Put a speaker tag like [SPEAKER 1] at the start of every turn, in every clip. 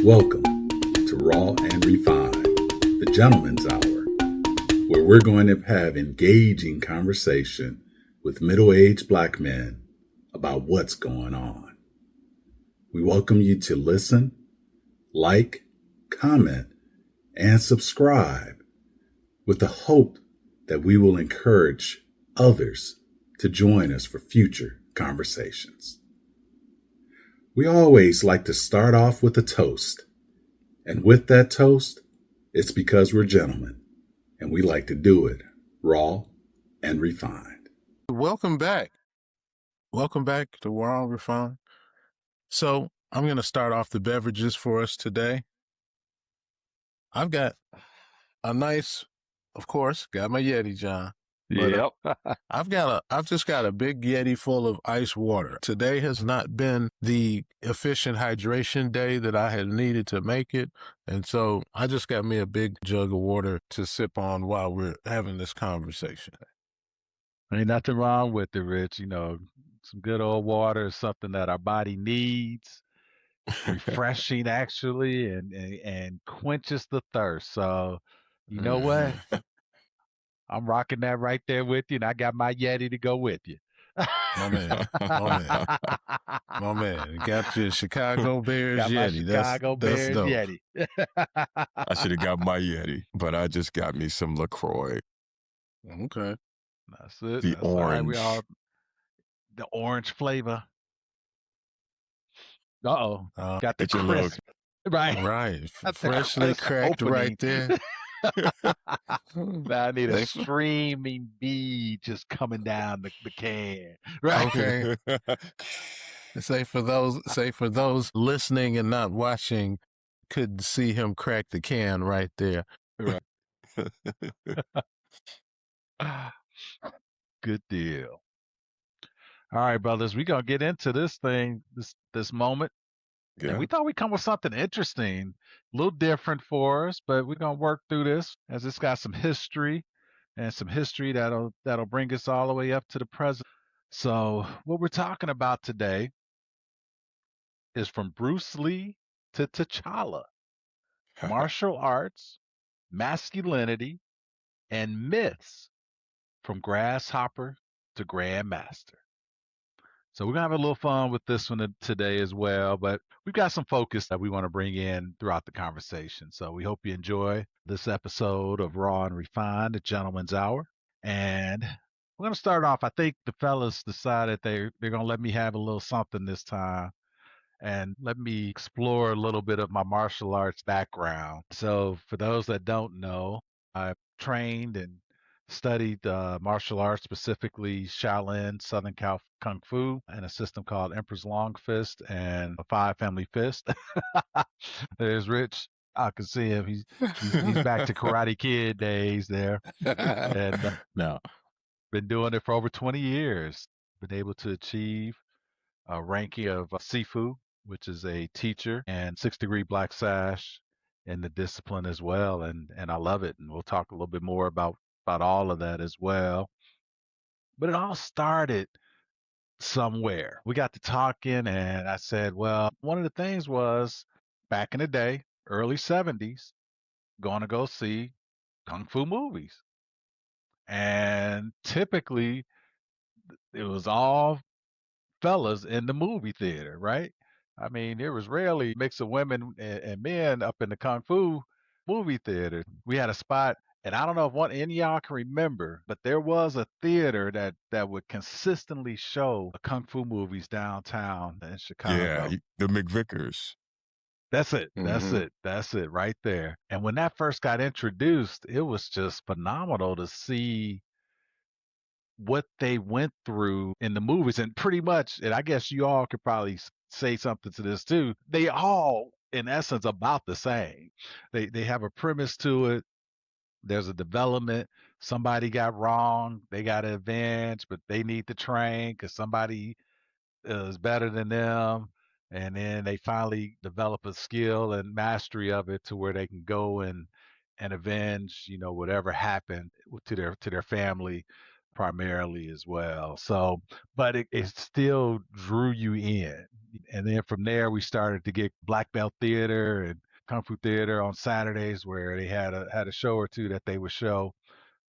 [SPEAKER 1] Welcome to Raw and Refined, the Gentleman's Hour, where we're going to have engaging conversation with middle-aged black men about what's going on. We welcome you to listen, like, comment, and subscribe with the hope that we will encourage others to join us for future conversations. We always like to start off with a toast. And with that toast, it's because we're gentlemen and we like to do it raw and refined.
[SPEAKER 2] Welcome back. Welcome back to Raw and Refined. So I'm going to start off the beverages for us today. I've got a nice, of course, got my Yeti, John.
[SPEAKER 3] Yep.
[SPEAKER 2] I've just got a big Yeti full of ice water. Today has not been the efficient hydration day that I had needed to make it. And so I just got me a big jug of water to sip on while we're having this conversation.
[SPEAKER 3] Ain't nothing wrong with it, Rich. You know, some good old water is something that our body needs. Refreshing, actually, and quenches the thirst. So, you know what? I'm rocking that right there with you, and I got my Yeti to go with you.
[SPEAKER 2] My man, my man. Got your Chicago Bears
[SPEAKER 3] Got my
[SPEAKER 2] Yeti.
[SPEAKER 3] Chicago
[SPEAKER 2] That's
[SPEAKER 3] Bears
[SPEAKER 2] dope.
[SPEAKER 3] Yeti.
[SPEAKER 4] I should have got my Yeti, but I just got me some LaCroix.
[SPEAKER 2] Okay.
[SPEAKER 3] That's it.
[SPEAKER 4] The
[SPEAKER 3] That's all right.
[SPEAKER 4] orange.
[SPEAKER 3] The orange flavor. Uh-oh. Got the
[SPEAKER 4] It's a little-
[SPEAKER 3] crisp. Right.
[SPEAKER 2] Right.
[SPEAKER 3] Got the
[SPEAKER 2] Freshly
[SPEAKER 3] crisp
[SPEAKER 2] cracked right
[SPEAKER 3] opening.
[SPEAKER 2] there.
[SPEAKER 3] Now I need a streaming bead just coming down the can. Right.
[SPEAKER 2] Okay. Say for those listening and not watching, couldn't see him crack the can right there.
[SPEAKER 3] Right. Good deal. All right, brothers, we're gonna get into this thing this moment.
[SPEAKER 4] Yeah.
[SPEAKER 3] And we thought we'd come with something interesting, a little different for us, but we're gonna work through this as it's got some history and some history that'll bring us all the way up to the present. So what we're talking about today is from Bruce Lee to T'Challa, martial arts, masculinity, and myths from Grasshopper to Grandmaster. So we're going to have a little fun with this one today as well, but we've got some focus that we want to bring in throughout the conversation. So we hope you enjoy this episode of Raw and Refined, the Gentleman's Hour. And we're going to start off. I think the fellas decided they're going to let me have a little something this time and let me explore a little bit of my martial arts background. So for those that don't know, I trained and studied martial arts, specifically Shaolin Southern Kung Fu, and a system called Emperor's Long Fist and a Five Family Fist. There's Rich. I can see him. He's back to Karate Kid days there, and
[SPEAKER 4] No.
[SPEAKER 3] been doing it for over 20 years. Been able to achieve a ranking of Sifu, which is a teacher, and 6th-degree Black Sash in the discipline as well, and I love it. And we'll talk a little bit more about all of that as well. But it all started somewhere. We got to talking, and I said, well, one of the things was back in the day, early 70s, going to go see Kung Fu movies. And typically, it was all fellas in the movie theater, right? I mean, there was rarely a mix of women and men up in the Kung Fu movie theater. We had a spot, and I don't know if any of y'all can remember, but there was a theater that would consistently show Kung Fu movies downtown in Chicago.
[SPEAKER 4] Yeah, the McVickers.
[SPEAKER 3] That's it. That's it right there. And when that first got introduced, it was just phenomenal to see what they went through in the movies. And pretty much, and I guess you all could probably say something to this too, they all in essence about the same. They have a premise to it. There's a development. Somebody got wrong, they got to avenge, but they need to train because somebody is better than them. And then they finally develop a skill and mastery of it to where they can go and avenge, whatever happened to their family primarily as well. So, but it still drew you in. And then from there, we started to get black belt theater and kung fu theater on Saturdays, where they had a show or two that they would show,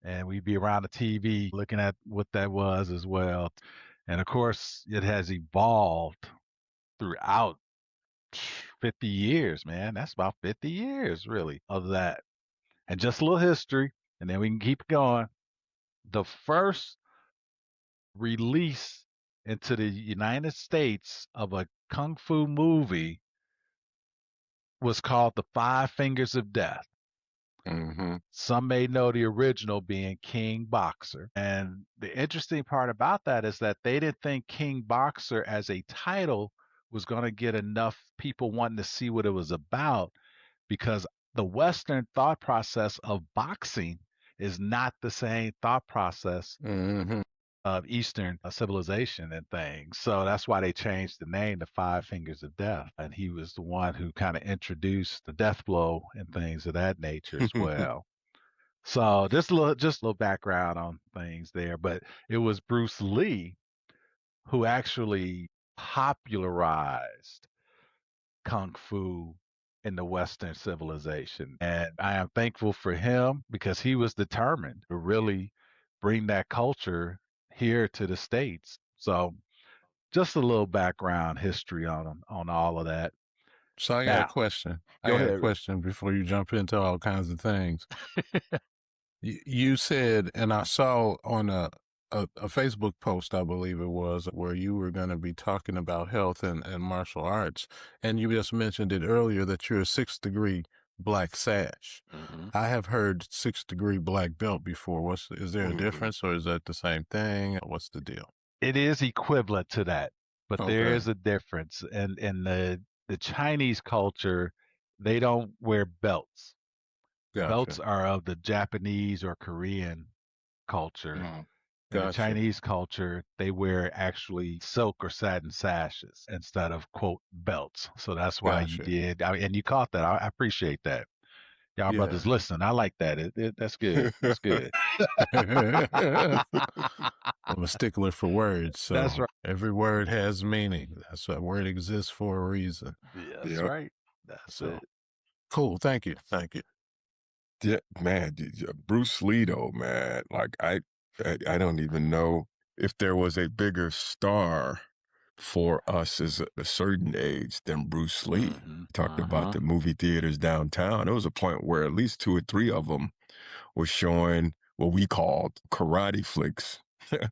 [SPEAKER 3] and we'd be around the TV looking at what that was as well. And of course, it has evolved throughout 50 years, man. That's about 50 years, really, of that. And just a little history, and then we can keep going. The first release into the United States of a kung fu movie was called The Five Fingers of Death.
[SPEAKER 4] Mm-hmm.
[SPEAKER 3] Some may know the original being King Boxer. And the interesting part about that is that they didn't think King Boxer as a title was going to get enough people wanting to see what it was about, because the Western thought process of boxing is not the same thought process
[SPEAKER 4] Mm-hmm.
[SPEAKER 3] of Eastern civilization and things. So that's why they changed the name to Five Fingers of Death. And he was the one who kind of introduced the death blow and things of that nature as well. So just a little background on things there. But it was Bruce Lee who actually popularized Kung Fu in the Western civilization. And I am thankful for him because he was determined to really bring that culture here to the States. So just a little background history on all of that.
[SPEAKER 2] So I got a
[SPEAKER 3] Now,
[SPEAKER 2] question. I
[SPEAKER 3] go
[SPEAKER 2] got a
[SPEAKER 3] ahead.
[SPEAKER 2] question before you jump into all kinds of things. You said, and I saw on a Facebook post, I believe it was, where you were going to be talking about health and martial arts. And you just mentioned it earlier that you're a 6th degree Black Sash.
[SPEAKER 4] Mm-hmm.
[SPEAKER 2] I have heard 6th degree Black Belt before. Is there a difference, or is that the same thing? What's the deal?
[SPEAKER 3] It is equivalent to that, but there
[SPEAKER 2] Okay.
[SPEAKER 3] is a difference. And in the Chinese culture, they don't wear belts. Belts
[SPEAKER 2] Gotcha.
[SPEAKER 3] are of the Japanese or Korean culture.
[SPEAKER 4] Mm-hmm.
[SPEAKER 3] In the
[SPEAKER 2] Gotcha.
[SPEAKER 3] Chinese culture, they wear actually silk or satin sashes instead of quote belts. So that's why you
[SPEAKER 2] Gotcha.
[SPEAKER 3] did, and you caught that. I appreciate that. Y'all
[SPEAKER 2] Yeah.
[SPEAKER 3] brothers, listen. I like that. That's good. That's good.
[SPEAKER 2] I'm a stickler for words, so
[SPEAKER 3] That's right.
[SPEAKER 2] every word has meaning. That's why word exists for a reason.
[SPEAKER 3] Yeah, that's
[SPEAKER 4] Yep.
[SPEAKER 3] right. That's
[SPEAKER 2] So
[SPEAKER 3] it.
[SPEAKER 2] cool. Thank you. Thank you.
[SPEAKER 4] Yeah, man, Bruce Lee though, man. Like I don't even know if there was a bigger star for us as a certain age than Bruce Lee.
[SPEAKER 3] Mhm,
[SPEAKER 4] Talked about the movie theaters downtown. There was a point where at least 2 or 3 of them were showing what we called karate flicks.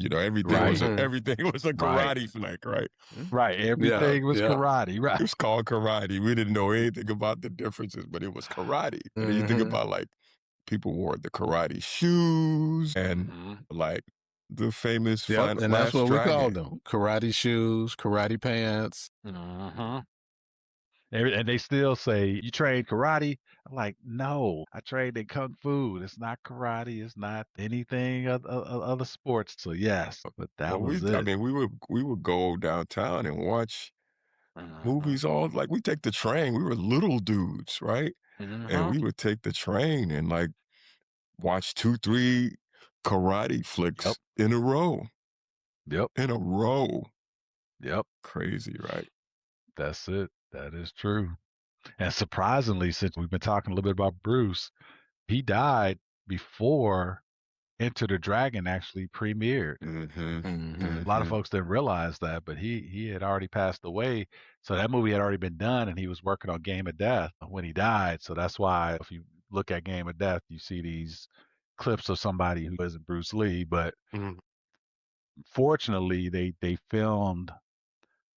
[SPEAKER 4] You know, everything was
[SPEAKER 3] Right.
[SPEAKER 4] everything was a
[SPEAKER 3] Right.
[SPEAKER 4] karate flick, right?
[SPEAKER 3] Right. Everything was
[SPEAKER 2] yeah.
[SPEAKER 3] karate.
[SPEAKER 4] It
[SPEAKER 3] Right.
[SPEAKER 4] was called karate. We didn't know anything about the differences, but it was karate. And then you think
[SPEAKER 2] Mhm.
[SPEAKER 4] about like people wore the karate shoes and like the famous
[SPEAKER 2] Yep, and that's
[SPEAKER 4] Last
[SPEAKER 2] what we
[SPEAKER 4] Dragon.
[SPEAKER 2] called them: karate shoes, karate pants.
[SPEAKER 3] And they still say, "You train karate?" I'm like, "No, I trained in kung fu. It's not karate. It's not anything other sports." So yes, but that
[SPEAKER 4] Well,
[SPEAKER 3] was
[SPEAKER 4] I
[SPEAKER 3] it.
[SPEAKER 4] mean, we would go downtown and watch movies all like we take the train. We were little dudes, right? And we would take the train and like watch 2, 3 karate flicks
[SPEAKER 3] Yep.
[SPEAKER 4] in a row.
[SPEAKER 3] Yep.
[SPEAKER 4] In a row.
[SPEAKER 3] Yep.
[SPEAKER 4] Crazy, right?
[SPEAKER 3] That's it. That is true. And surprisingly, since we've been talking a little bit about Bruce, he died before Enter the Dragon actually premiered. A lot of folks didn't realize that, but he had already passed away. So that movie had already been done, and he was working on Game of Death when he died. So that's why if you look at Game of Death, you see these clips of somebody who isn't Bruce Lee. But fortunately, they filmed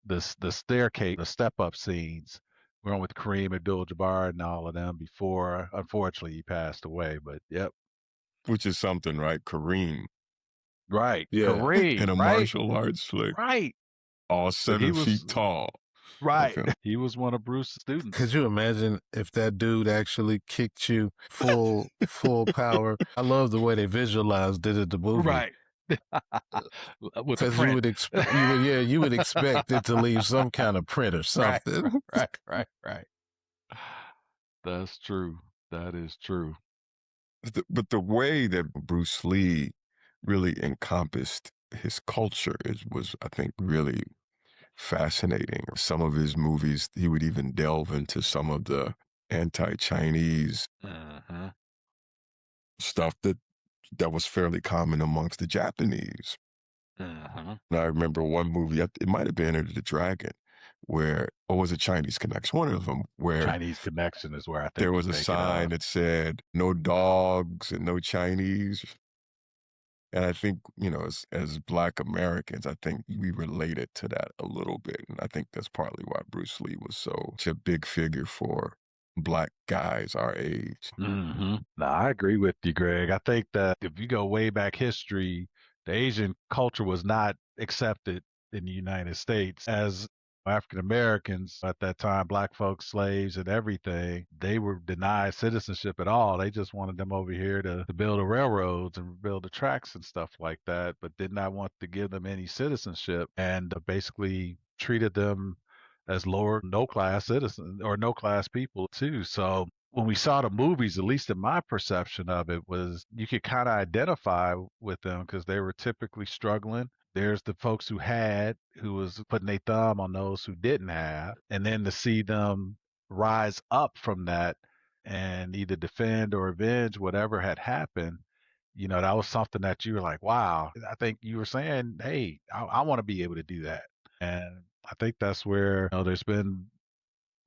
[SPEAKER 3] the staircase, the step up scenes, going with Kareem Abdul-Jabbar and all of them before. Unfortunately, he passed away. But yep,
[SPEAKER 4] Which is something, right? Kareem
[SPEAKER 3] right,
[SPEAKER 2] Yeah.
[SPEAKER 3] Kareem,
[SPEAKER 4] in a
[SPEAKER 3] right,
[SPEAKER 4] martial arts flick,
[SPEAKER 3] right.
[SPEAKER 4] all
[SPEAKER 3] But
[SPEAKER 4] 7 feet tall.
[SPEAKER 3] right.
[SPEAKER 4] Okay.
[SPEAKER 3] He was one of Bruce's students.
[SPEAKER 2] Could you imagine if that dude actually kicked you full power? I love the way they visualized it at the movie.
[SPEAKER 3] Right. With the
[SPEAKER 2] Because you
[SPEAKER 3] print.
[SPEAKER 2] would expect it to leave some kind of print or something.
[SPEAKER 3] Right. That's true. That is true.
[SPEAKER 4] But the way that Bruce Lee really encompassed his culture was, I think, really fascinating. Some of his movies, he would even delve into some of the anti-Chinese stuff that was fairly common amongst the Japanese. And I remember one movie, it might have been Enter the Dragon, or was it Chinese Connection? One of them, where
[SPEAKER 3] Chinese Connection is where I think
[SPEAKER 4] there was a sign that said no dogs and no Chinese. And I think, as Black Americans, I think we related to that a little bit. And I think that's partly why Bruce Lee was such a big figure for Black guys our age.
[SPEAKER 3] No, I agree with you, Greg. I think that if you go way back history, the Asian culture was not accepted in the United States as African Americans at that time, Black folks, slaves, and everything. They were denied citizenship at all. They just wanted them over here to build the railroads and build the tracks and stuff like that, but did not want to give them any citizenship and basically treated them as lower, no class citizens or no class people too. So when we saw the movies, at least in my perception of it, was you could kind of identify with them because they were typically struggling. There's the folks who was putting their thumb on those who didn't have. And then to see them rise up from that and either defend or avenge whatever had happened, that was something that you were like, wow. I think you were saying, hey, I want to be able to do that. And I think that's where there's been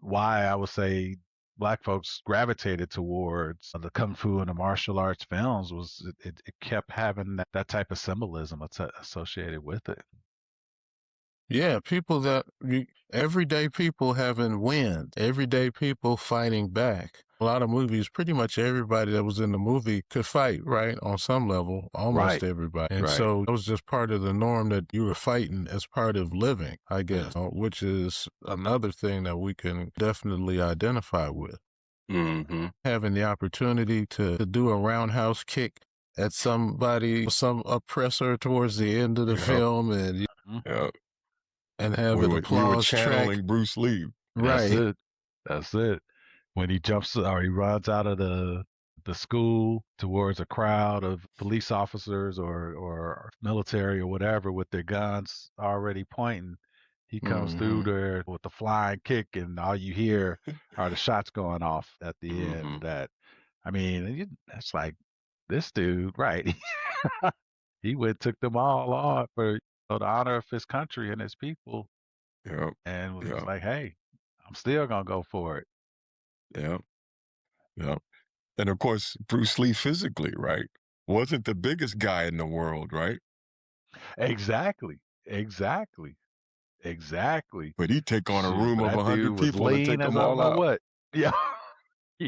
[SPEAKER 3] why I would say Black folks gravitated towards the kung fu and the martial arts films was it kept having that type of symbolism associated with it.
[SPEAKER 2] Yeah, everyday people having wins, everyday people fighting back. A lot of movies, pretty much everybody that was in the movie could fight, right? On some level, almost everybody. And so it was just part of the norm that you were fighting as part of living, I guess, which is another thing that we can definitely identify with. Having the opportunity to do a roundhouse kick at some oppressor towards the end of the film and and have an applause
[SPEAKER 4] channeling
[SPEAKER 2] track.
[SPEAKER 4] Bruce Lee.
[SPEAKER 2] Right.
[SPEAKER 3] That's it. When he jumps or he runs out of the school towards a crowd of police officers or military or whatever with their guns already pointing, he comes through there with the flying kick, and all you hear are the shots going off at the end. That's like this dude, right? He took them all on for the honor of his country and his people. And was like, hey, I'm still gonna go for it.
[SPEAKER 4] Yeah. And of course, Bruce Lee physically, right, wasn't the biggest guy in the world, right?
[SPEAKER 3] Exactly.
[SPEAKER 4] But he'd take on a room of 100 people and take them all out.
[SPEAKER 3] What? Yeah.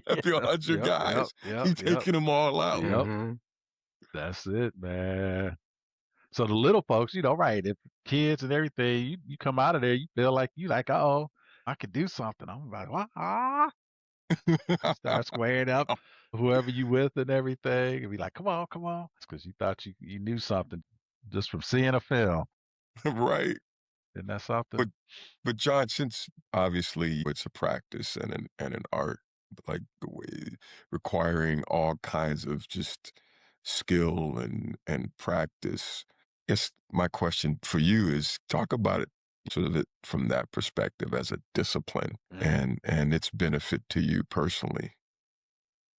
[SPEAKER 4] That'd be 100 guys. He's taking them all out.
[SPEAKER 3] That's it, man. So the little folks, right, if kids and everything, you come out of there, you feel like oh, I could do something. I'm like, what? Start squaring up whoever you with and everything, and be like, come on. It's because you thought you knew something just from seeing a film.
[SPEAKER 4] Right.
[SPEAKER 3] Isn't that something?
[SPEAKER 4] But John, since obviously it's a practice and an art, like the way requiring all kinds of just skill and practice, I guess my question for you is talk about it sort of from that perspective as a discipline and its benefit to you personally.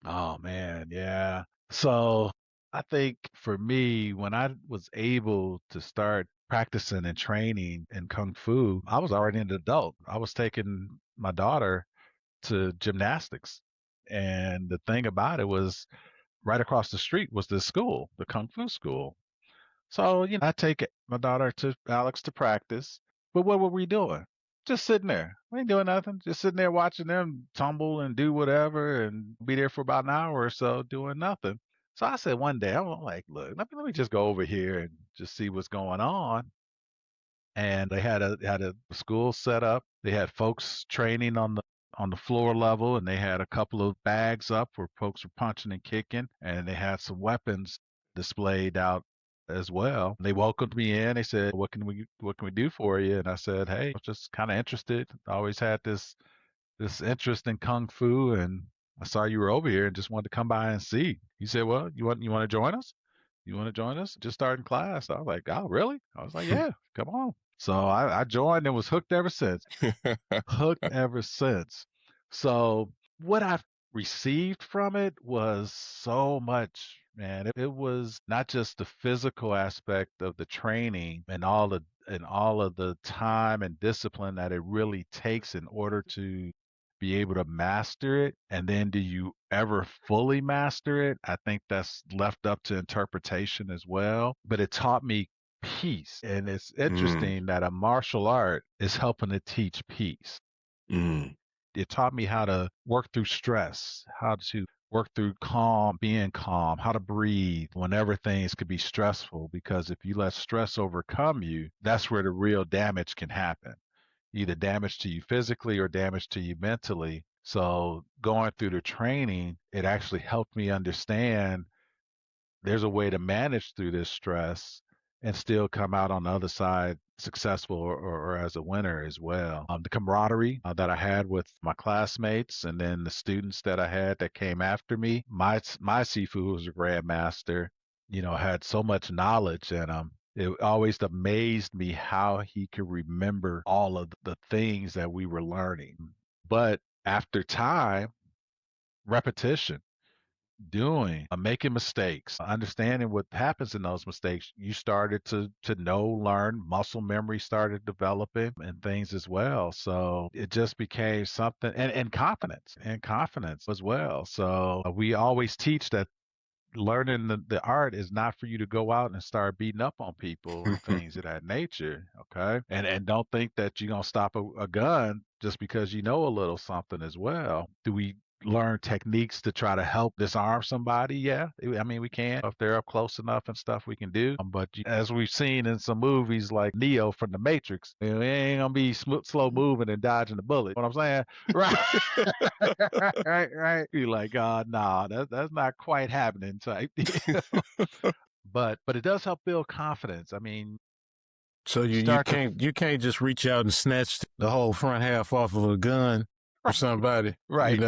[SPEAKER 3] Oh man, yeah. So I think for me, when I was able to start practicing and training in Kung Fu, I was already an adult. I was taking my daughter to gymnastics. And the thing about it was right across the street was this school, the Kung Fu school. So, I take my daughter to Alex to practice. But what were we doing? Just sitting there. We ain't doing nothing. Just sitting there watching them tumble and do whatever and be there for about an hour or so doing nothing. So I said one day, I'm like, look, let me just go over here and just see what's going on. And they had a school set up. They had folks training on the floor level, and they had a couple of bags up where folks were punching and kicking, and they had some weapons displayed out as well. They welcomed me in. They said, what can we do for you? And I said, hey, I'm just kind of interested. I always had this interest in Kung Fu, and I saw you were over here and just wanted to come by and see. He said, well, you want to join us? You want to join us? Just starting class. I was like, oh, really? I was like, yeah, come on. So I joined and was hooked ever since. Hooked ever since. So what I received from it was so much, man. It was not just the physical aspect of the training and all of the time and discipline that it really takes in order to be able to master it. And then do you ever fully master it? I think that's left up to interpretation as well. But it taught me peace. And it's interesting that a martial art is helping to teach peace. It taught me how to work through stress, how to work through being calm, how to breathe whenever things could be stressful. Because if you let stress overcome you, that's where the real damage can happen. Either damage to you physically or damage to you mentally. So going through the training, it actually helped me understand there's a way to manage through this stress and still come out on the other side successful or as a winner as well. The camaraderie that I had with my classmates and then the students that I had that came after me, my Sifu, who was a Grandmaster, had so much knowledge in him. It always amazed me how he could remember all of the things that we were learning. But after time, repetition, making mistakes, understanding what happens in those mistakes, you started to learn, muscle memory started developing and things as well. So it just became something, and confidence as well. So we always teach that learning the art is not for you to go out and start beating up on people and things of that nature. Okay. And don't think that you're going to stop a gun just because you know a little something as well. Do we learn techniques to try to help disarm somebody? Yeah. I mean, we can. If they're up close enough and stuff, we can do. But as we've seen in some movies like Neo from the Matrix, it ain't going to be slow moving and dodging the bullet. What I'm saying? Right. right. You're like, nah, that's not quite happening type deal. But it does help build confidence. I mean,
[SPEAKER 2] so you can't just reach out and snatch the whole front half off of a gun for somebody.
[SPEAKER 3] Right.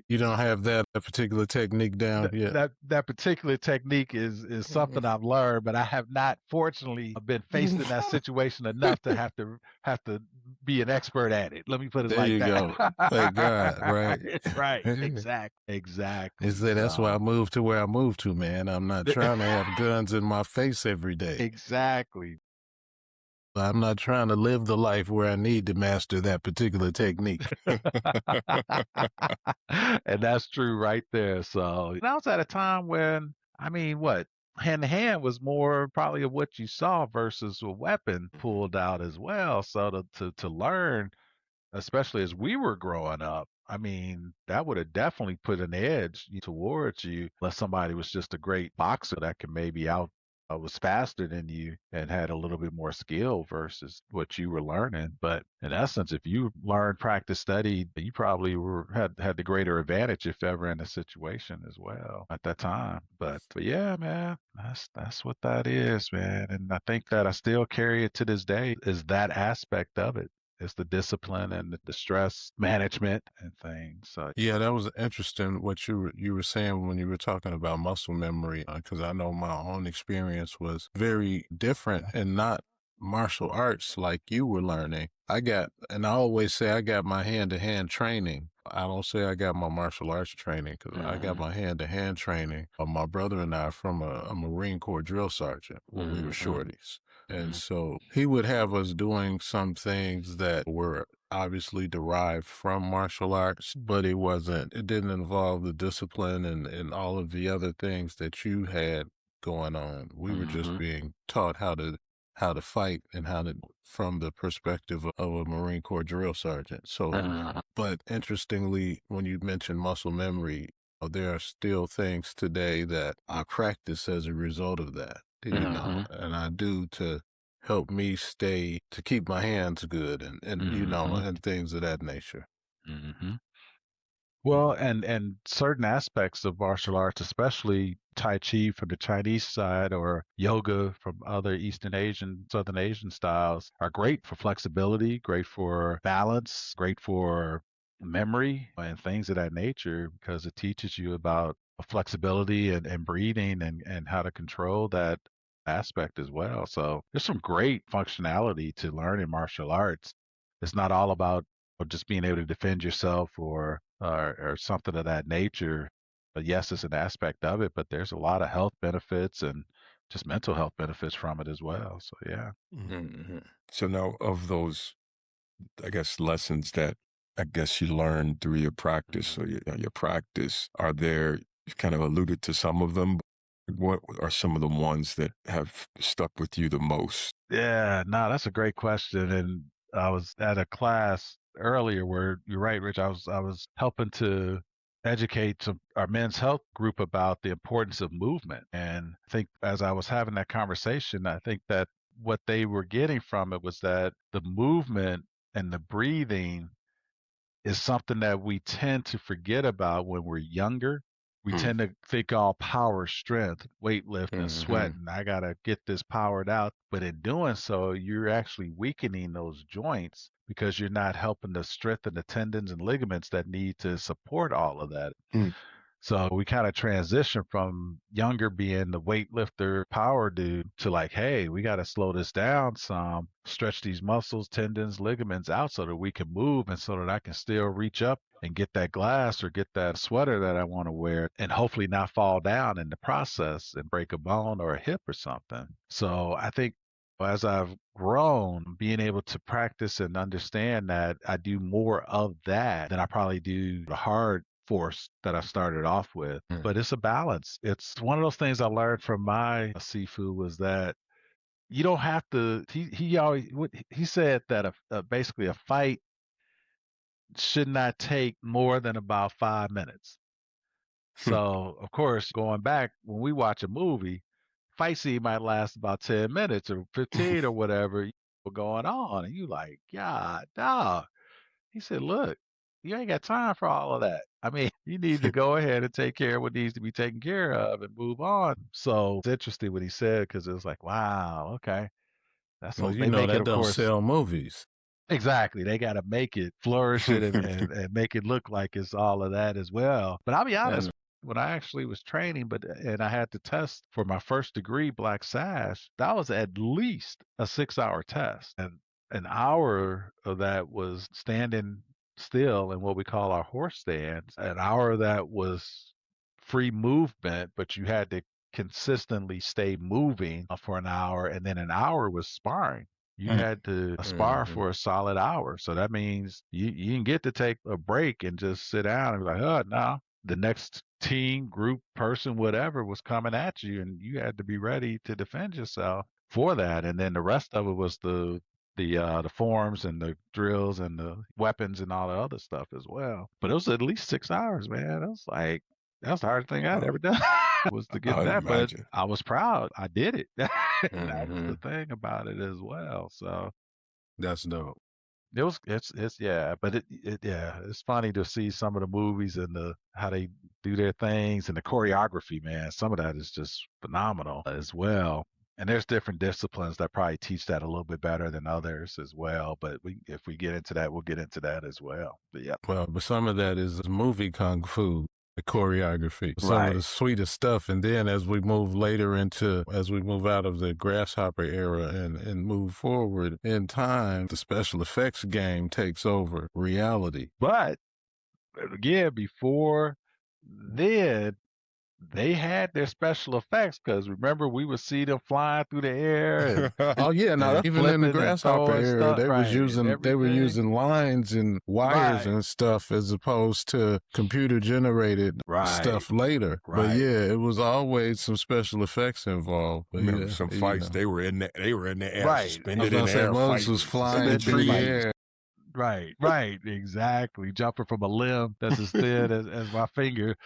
[SPEAKER 2] You don't have that particular technique down yet.
[SPEAKER 3] That particular technique is something I've learned, but I have not, fortunately, been faced in that situation enough to have to be an expert at it. Let me put it like that.
[SPEAKER 2] There you go. Thank God, right?
[SPEAKER 3] Right. Exactly.
[SPEAKER 2] That's why I moved to where I moved to, man. I'm not trying to have guns in my face every day.
[SPEAKER 3] Exactly.
[SPEAKER 2] I'm not trying to live the life where I need to master that particular technique.
[SPEAKER 3] And that's true right there. So that was at a time when, I mean, hand to hand was more probably of what you saw versus a weapon pulled out as well. So to learn, especially as we were growing up, I mean, that would have definitely put an edge towards you unless somebody was just a great boxer that could maybe was faster than you and had a little bit more skill versus what you were learning. But in essence, if you learned, practice, studied, you probably had the greater advantage if ever in a situation as well at that time. But yeah, man, that's what that is, man. And I think that I still carry it to this day is that aspect of it. It's the discipline and the stress management and things. So
[SPEAKER 2] yeah, that was interesting what you were saying when you were talking about muscle memory, because I know my own experience was very different and not martial arts like you were learning. I always say I got my hand-to-hand training. I don't say I got my martial arts training because I got my hand-to-hand training. My brother and I are from a Marine Corps drill sergeant when we were shorties. And so he would have us doing some things that were obviously derived from martial arts, but it didn't involve the discipline and all of the other things that you had going on. We were just being taught how to fight and from the perspective of a Marine Corps drill sergeant. So, but interestingly, when you mentioned muscle memory, there are still things today that I practice as a result of that. And I do to help me to keep my hands good and and things of that nature.
[SPEAKER 3] Well, and certain aspects of martial arts, especially Tai Chi from the Chinese side or yoga from other Eastern Asian, Southern Asian styles, are great for flexibility, great for balance, great for memory and things of that nature because it teaches you about flexibility and breathing and how to control that aspect as well. So there's some great functionality to learning martial arts. It's not all about just being able to defend yourself or something of that nature. But yes, it's an aspect of it, but there's a lot of health benefits and just mental health benefits from it as well. So yeah.
[SPEAKER 4] Mm-hmm. So now of those, I guess, lessons that I guess you learned through your practice or your practice, are there, you kind of alluded to some of them, but what are some of the ones that have stuck with you the most?
[SPEAKER 3] Yeah, no, that's a great question. And I was at a class earlier where you're right, Rich. I was helping to educate our men's health group about the importance of movement. And I think as I was having that conversation, I think that what they were getting from it was that the movement and the breathing is something that we tend to forget about when we're younger. We tend to think all power, strength, weightlifting, sweating. I got to get this powered out. But in doing so, you're actually weakening those joints because you're not helping to strengthen the tendons and ligaments that need to support all of that.
[SPEAKER 4] Mm.
[SPEAKER 3] So we kind of transition from younger being the weightlifter power dude to like, hey, we got to slow this down some, stretch these muscles, tendons, ligaments out so that we can move and so that I can still reach up and get that glass or get that sweater that I want to wear and hopefully not fall down in the process and break a bone or a hip or something. So I think as I've grown, being able to practice and understand that I do more of that than I probably do the hard force that I started off with. But it's a balance. It's one of those things I learned from my Sifu was that you don't have to. He always he said that basically a fight should not take more than about 5 minutes. So of course, going back when we watch a movie, fight scene might last about 10 minutes or 15 or whatever going on, and you like, God, dog. He said, look, you ain't got time for all of that. I mean, you need to go ahead and take care of what needs to be taken care of and move on. So it's interesting what he said because it was like, wow, okay. That's
[SPEAKER 2] Well,
[SPEAKER 3] so
[SPEAKER 2] you
[SPEAKER 3] they
[SPEAKER 2] know
[SPEAKER 3] make it,
[SPEAKER 2] that
[SPEAKER 3] of
[SPEAKER 2] don't
[SPEAKER 3] course,
[SPEAKER 2] sell movies.
[SPEAKER 3] exactly. They got to make it flourish it and make it look like it's all of that as well. But I'll be honest,
[SPEAKER 2] And
[SPEAKER 3] when I actually was training, and I had to test for my first degree, Black Sash, that was at least a 6 hour test. And an hour of that was standing still in what we call our horse stands. An hour of that was free movement, but you had to consistently stay moving for an hour. And then an hour was sparring. You had to spar for a solid hour. So that means you didn't get to take a break and just sit down and be like, oh, no. The next team, group, person, whatever was coming at you, and you had to be ready to defend yourself for that. And then the rest of it was the forms and the drills and the weapons and all the other stuff as well. But it was at least 6 hours, man. It was like that was the hardest thing I'd ever done was to get
[SPEAKER 4] I'd
[SPEAKER 3] that. But
[SPEAKER 4] imagine.
[SPEAKER 3] I was proud. I did it. That's the thing about it as well. So
[SPEAKER 2] that's dope.
[SPEAKER 3] it's yeah, but it's funny to see some of the movies and the how they do their things and the choreography, man. Some of that is just phenomenal as well. And there's different disciplines that probably teach that a little bit better than others as well. But if we get into that, we'll get into that as well. But yeah.
[SPEAKER 2] Well, but some of that is movie kung fu, the choreography, some of
[SPEAKER 3] Right.
[SPEAKER 2] the sweetest stuff. And then as we move out of the Grasshopper era and move forward in time, the special effects game takes over reality.
[SPEAKER 3] But again, before then, they had their special effects because remember we would see them flying through the air and
[SPEAKER 2] Oh yeah, no,
[SPEAKER 3] and
[SPEAKER 2] even in the
[SPEAKER 3] flipping and
[SPEAKER 2] Grasshopper
[SPEAKER 3] throwing
[SPEAKER 2] era,
[SPEAKER 3] stuff,
[SPEAKER 2] they
[SPEAKER 3] right,
[SPEAKER 2] was
[SPEAKER 3] and
[SPEAKER 2] using
[SPEAKER 3] everything.
[SPEAKER 2] lines and wires
[SPEAKER 3] Right.
[SPEAKER 2] and stuff as opposed to computer generated
[SPEAKER 3] Right.
[SPEAKER 2] stuff later. But
[SPEAKER 3] Right.
[SPEAKER 2] yeah, it was always some special effects involved. But
[SPEAKER 4] Remember
[SPEAKER 2] yeah,
[SPEAKER 4] some
[SPEAKER 2] you
[SPEAKER 4] fights,
[SPEAKER 2] know.
[SPEAKER 4] they were in the air,
[SPEAKER 3] Right.
[SPEAKER 2] I was
[SPEAKER 4] suspended in
[SPEAKER 2] gonna
[SPEAKER 4] the
[SPEAKER 2] say
[SPEAKER 4] air
[SPEAKER 2] Moses
[SPEAKER 4] fighting.
[SPEAKER 2] was flying
[SPEAKER 3] Suspended
[SPEAKER 2] through the
[SPEAKER 3] fighting.
[SPEAKER 2] air.
[SPEAKER 3] Right, exactly. Jumping from a limb that's as thin as my finger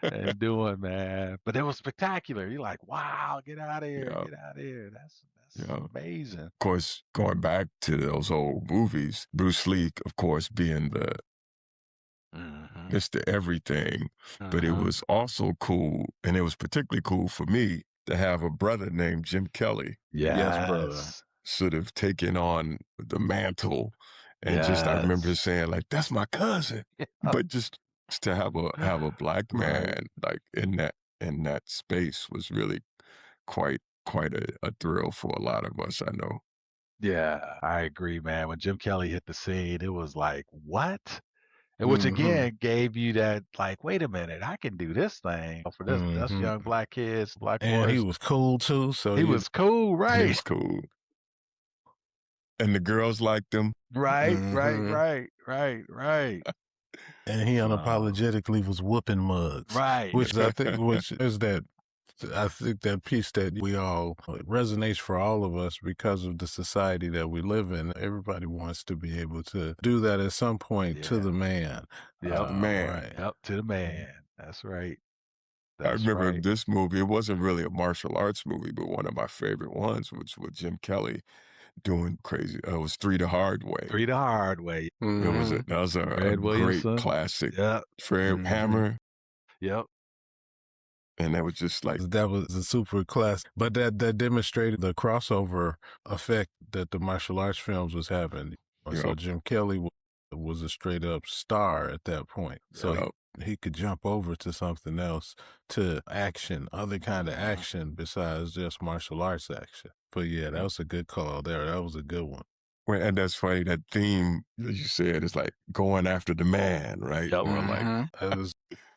[SPEAKER 3] and doing, man. But it was spectacular. You're like, wow, get out of here,
[SPEAKER 4] Yeah.
[SPEAKER 3] get out of here. That's
[SPEAKER 4] Yeah.
[SPEAKER 3] amazing.
[SPEAKER 4] Of course, going back to those old movies, Bruce Lee, of course, being the Mr. Everything, but it was also cool, and it was particularly cool for me to have a brother named Jim Kelly.
[SPEAKER 2] Yes, brother.
[SPEAKER 4] Sort of taking on the mantle, and just I remember saying like, "That's my cousin," but just to have a black man like in that space was really quite a thrill for a lot of us, I know.
[SPEAKER 3] Yeah, I agree, man. When Jim Kelly hit the scene, it was like, what? And which
[SPEAKER 2] Mm-hmm.
[SPEAKER 3] again gave you that, like, wait a minute, I can do this thing for this us
[SPEAKER 2] Mm-hmm.
[SPEAKER 3] young black kids, black
[SPEAKER 2] And he
[SPEAKER 3] boys.
[SPEAKER 2] was cool too. So
[SPEAKER 3] He
[SPEAKER 2] you
[SPEAKER 3] was cool,
[SPEAKER 4] He
[SPEAKER 3] right?
[SPEAKER 4] was cool. And the girls liked him.
[SPEAKER 3] Right, right,
[SPEAKER 2] mm-hmm.
[SPEAKER 3] right, right, right.
[SPEAKER 2] And he unapologetically was whooping mugs.
[SPEAKER 3] Right.
[SPEAKER 2] Which I think is that I think that piece that we all resonates for all of us because of the society that we live in. Everybody wants to be able to do that at some point to the man.
[SPEAKER 3] Yep.
[SPEAKER 4] Man.
[SPEAKER 2] Right.
[SPEAKER 3] Yep, to the man. That's right.
[SPEAKER 4] I
[SPEAKER 3] That's
[SPEAKER 4] remember
[SPEAKER 3] right.
[SPEAKER 4] this movie, it wasn't really a martial arts movie, but one of my favorite ones was with Jim Kelly doing crazy. It was Three the Hard Way.
[SPEAKER 3] Three the Hard Way.
[SPEAKER 2] Mm-hmm.
[SPEAKER 4] That was a
[SPEAKER 3] Fred
[SPEAKER 4] great
[SPEAKER 3] Williamson.
[SPEAKER 4] classic.
[SPEAKER 3] Yep.
[SPEAKER 4] Fred Hammer.
[SPEAKER 3] Yep.
[SPEAKER 4] And that was just like,
[SPEAKER 2] that was a super class, but that demonstrated the crossover effect that the martial arts films was having. So
[SPEAKER 4] Yep.
[SPEAKER 2] Jim Kelly was a straight up star at that point. So he could jump over to something else, to action, other kind of action besides just martial arts action. But yeah, that was a good call there. That was a good one.
[SPEAKER 4] well, and that's funny, that theme, as you said, is like going after the man, right?
[SPEAKER 3] Yep.
[SPEAKER 4] Or like,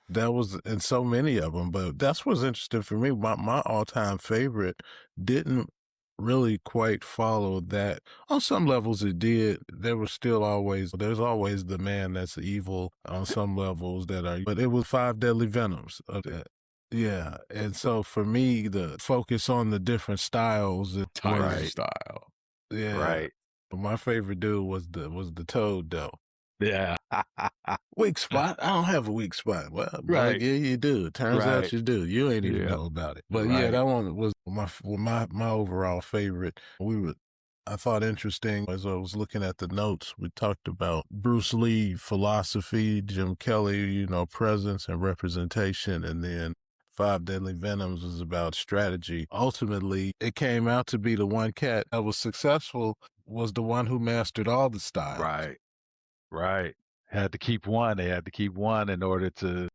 [SPEAKER 2] that was in so many of them, but that's what's interesting for me. My all-time favorite didn't really quite follow that. On some levels it did. There's always the man that's evil on some levels but it was Five Deadly Venoms. Yeah. And so for me, the focus on the different styles.
[SPEAKER 4] style.
[SPEAKER 2] Yeah.
[SPEAKER 3] Right.
[SPEAKER 2] My favorite dude was the Toad though.
[SPEAKER 3] Yeah.
[SPEAKER 2] Weak spot? I don't have a weak spot. Well,
[SPEAKER 3] Right.
[SPEAKER 2] yeah, you do. Turns out you do. You ain't even know about it. But yeah, that one was my overall favorite. I thought interesting as I was looking at the notes, we talked about Bruce Lee philosophy, Jim Kelly, presence and representation, and then Five Deadly Venoms was about strategy. Ultimately, it came out to be the one cat that was successful was the one who mastered all the styles.
[SPEAKER 3] Right. Right. Had to keep one. They had to keep one in order to,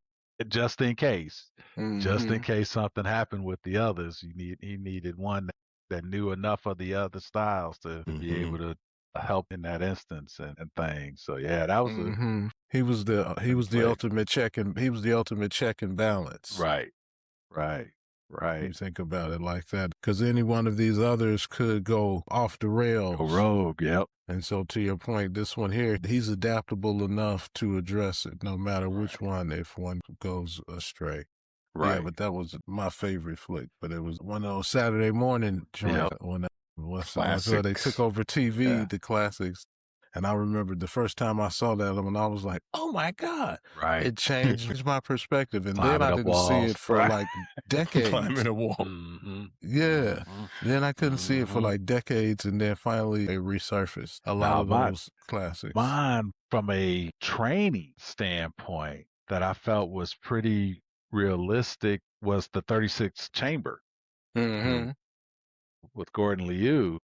[SPEAKER 3] just in case, just in case something happened with the others. He needed one that knew enough of the other styles to be able to help in that instance and things. So yeah, that was
[SPEAKER 2] he was the ultimate check and balance.
[SPEAKER 3] Right.
[SPEAKER 2] You think about it like that, because any one of these others could go off the rails.
[SPEAKER 3] Go rogue, yep.
[SPEAKER 2] And so to your point, this one here, he's adaptable enough to address it no matter which one, if one goes astray.
[SPEAKER 3] Right.
[SPEAKER 2] Yeah, but that was my favorite flick. But it was one of those Saturday morning joints when they took over TV, the classics. And I remember the first time I saw that one, I was like, oh my God.
[SPEAKER 3] Right.
[SPEAKER 2] It changed my perspective. And then I didn't see it for like decades.
[SPEAKER 4] Climbing a wall.
[SPEAKER 2] Yeah. Then I couldn't see it for like decades. And then finally it resurfaced. A lot of those classics.
[SPEAKER 3] Mine, from a training standpoint, that I felt was pretty realistic was the 36 Chamber with Gordon Liu.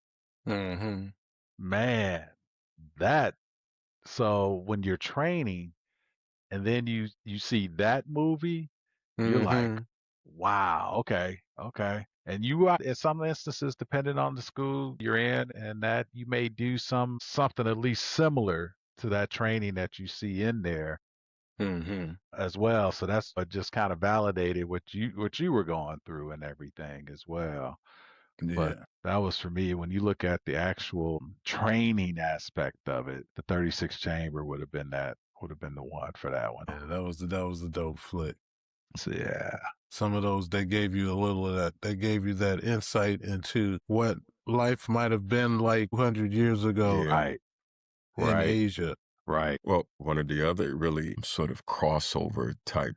[SPEAKER 3] Man, so when you're training and then you see that movie, you're like, wow, okay. And you are, in some instances, depending on the school you're in, and that you may do something at least similar to that training that you see in there as well. So that's what just kind of validated what you were going through and everything as well.
[SPEAKER 2] Yeah.
[SPEAKER 3] But that was, for me, when you look at the actual training aspect of it, the 36 Chamber would have been the one for that one.
[SPEAKER 2] Yeah, that was the dope flick.
[SPEAKER 3] So yeah.
[SPEAKER 2] Some of those, they gave you a little of that. They gave you that insight into what life might have been like 100 years ago.
[SPEAKER 3] Right.
[SPEAKER 2] In Asia.
[SPEAKER 3] Right.
[SPEAKER 4] Well, one of the other really sort of crossover type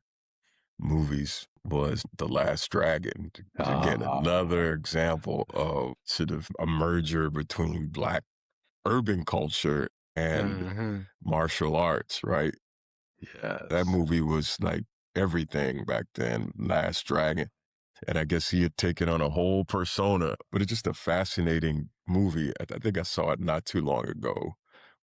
[SPEAKER 4] movies was The Last Dragon. Again, another example of sort of a merger between Black urban culture and martial arts, right?
[SPEAKER 3] Yes.
[SPEAKER 4] That movie was like everything back then, Last Dragon. And I guess he had taken on a whole persona, but it's just a fascinating movie. I think I saw it not too long ago,